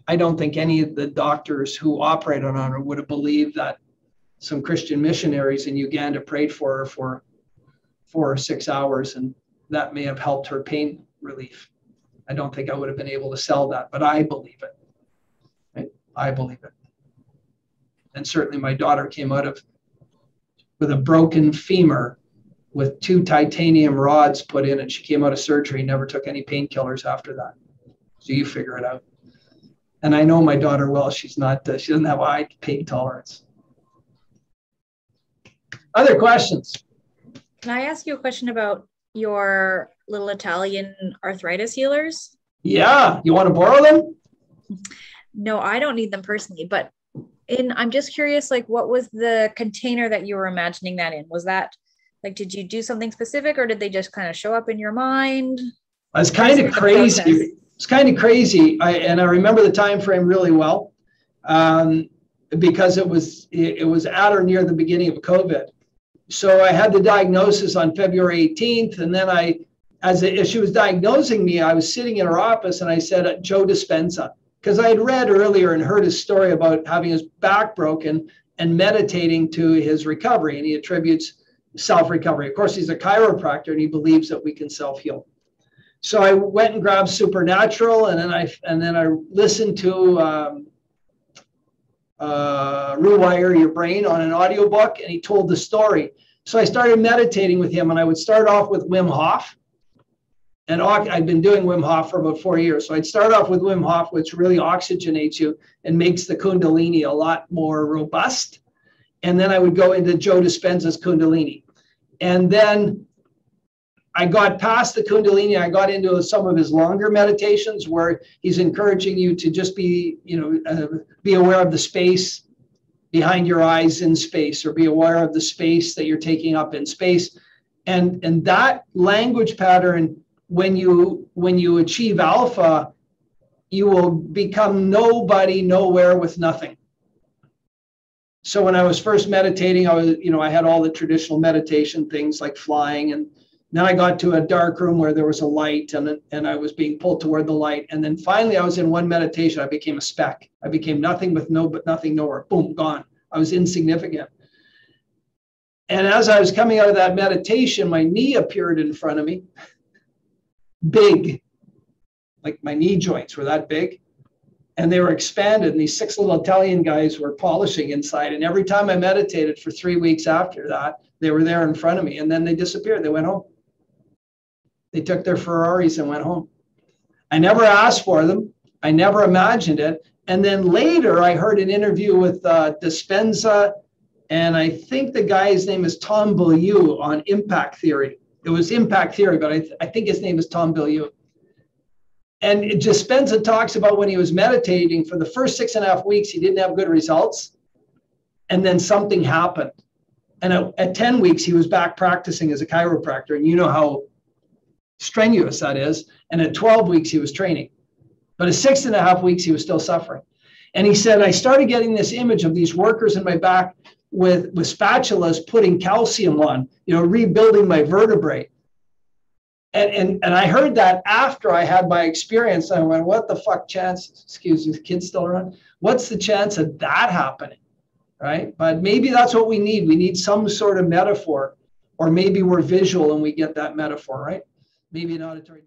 I don't think any of the doctors who operated on her would have believed that some Christian missionaries in Uganda prayed for her for 4 or 6 hours, and that may have helped her pain relief. I don't think I would have been able to sell that, but I believe it. Right? I believe it. And certainly my daughter came out with a broken femur with 2 titanium rods put in, and she came out of surgery, never took any painkillers after that. So you figure it out. And I know my daughter well. She's not, she doesn't have a high pain tolerance. Other questions? Can I ask you a question about your little Italian arthritis healers? Yeah, you want to borrow them? No, I don't need them personally, but I'm just curious, like, what was the container that you were imagining that in? Was that, like, did you do something specific, or did they just kind of show up in your mind? It's kind of crazy. It's kind of crazy. I remember the time frame really well, because it was at or near the beginning of COVID. So I had the diagnosis on February 18th, and then as she was diagnosing me, I was sitting in her office, and I said, Joe Dispenza, because I had read earlier and heard his story about having his back broken and meditating to his recovery, and he attributes self-recovery. Of course, he's a chiropractor, and he believes that we can self-heal. So I went and grabbed Supernatural, and then I listened to Rewire Your Brain on an audiobook, and he told the story. So I started meditating with him, and I would start off with Wim Hof, And I'd been doing Wim Hof for about 4 years. So I'd start off with Wim Hof, which really oxygenates you and makes the Kundalini a lot more robust. And then I would go into Joe Dispenza's Kundalini. And then I got past the Kundalini. I got into some of his longer meditations where he's encouraging you to just be, be aware of the space behind your eyes in space, or be aware of the space that you're taking up in space. And that language pattern, when you achieve alpha, you will become nobody, nowhere with nothing. So when I was first meditating, I had all the traditional meditation things like flying, and then I got to a dark room where there was a light, and I was being pulled toward the light. And then finally I was in one meditation, I became a speck. I became nothing with nothing, nowhere. Boom, gone. I was insignificant. And as I was coming out of that meditation, my knee appeared in front of me. Big, like my knee joints were that big, and they were expanded, and these 6 little Italian guys were polishing inside. And every time I meditated for 3 weeks after that, they were there in front of me, and then they disappeared. They went home. They took their Ferraris and went home. I never asked for them. I never imagined it. And then later I heard an interview with Dispenza, and I think the guy's name is Tom Bilyeu on impact theory. It was impact theory, but I think his name is Tom Bilyeu. And Dispenza talks about when he was meditating for the first 6.5 weeks, he didn't have good results. And then something happened. And at 10 weeks, he was back practicing as a chiropractor. And you know how strenuous that is. And at 12 weeks, he was training. But at 6.5 weeks, he was still suffering. And he said, I started getting this image of these workers in my back with spatulas putting calcium on, rebuilding my vertebrae. And I heard that after I had my experience. I went, what the fuck chance, excuse me, the kid's still around? What's the chance of that happening, right? But maybe that's what we need. We need some sort of metaphor, or maybe we're visual and we get that metaphor, right? Maybe an auditory.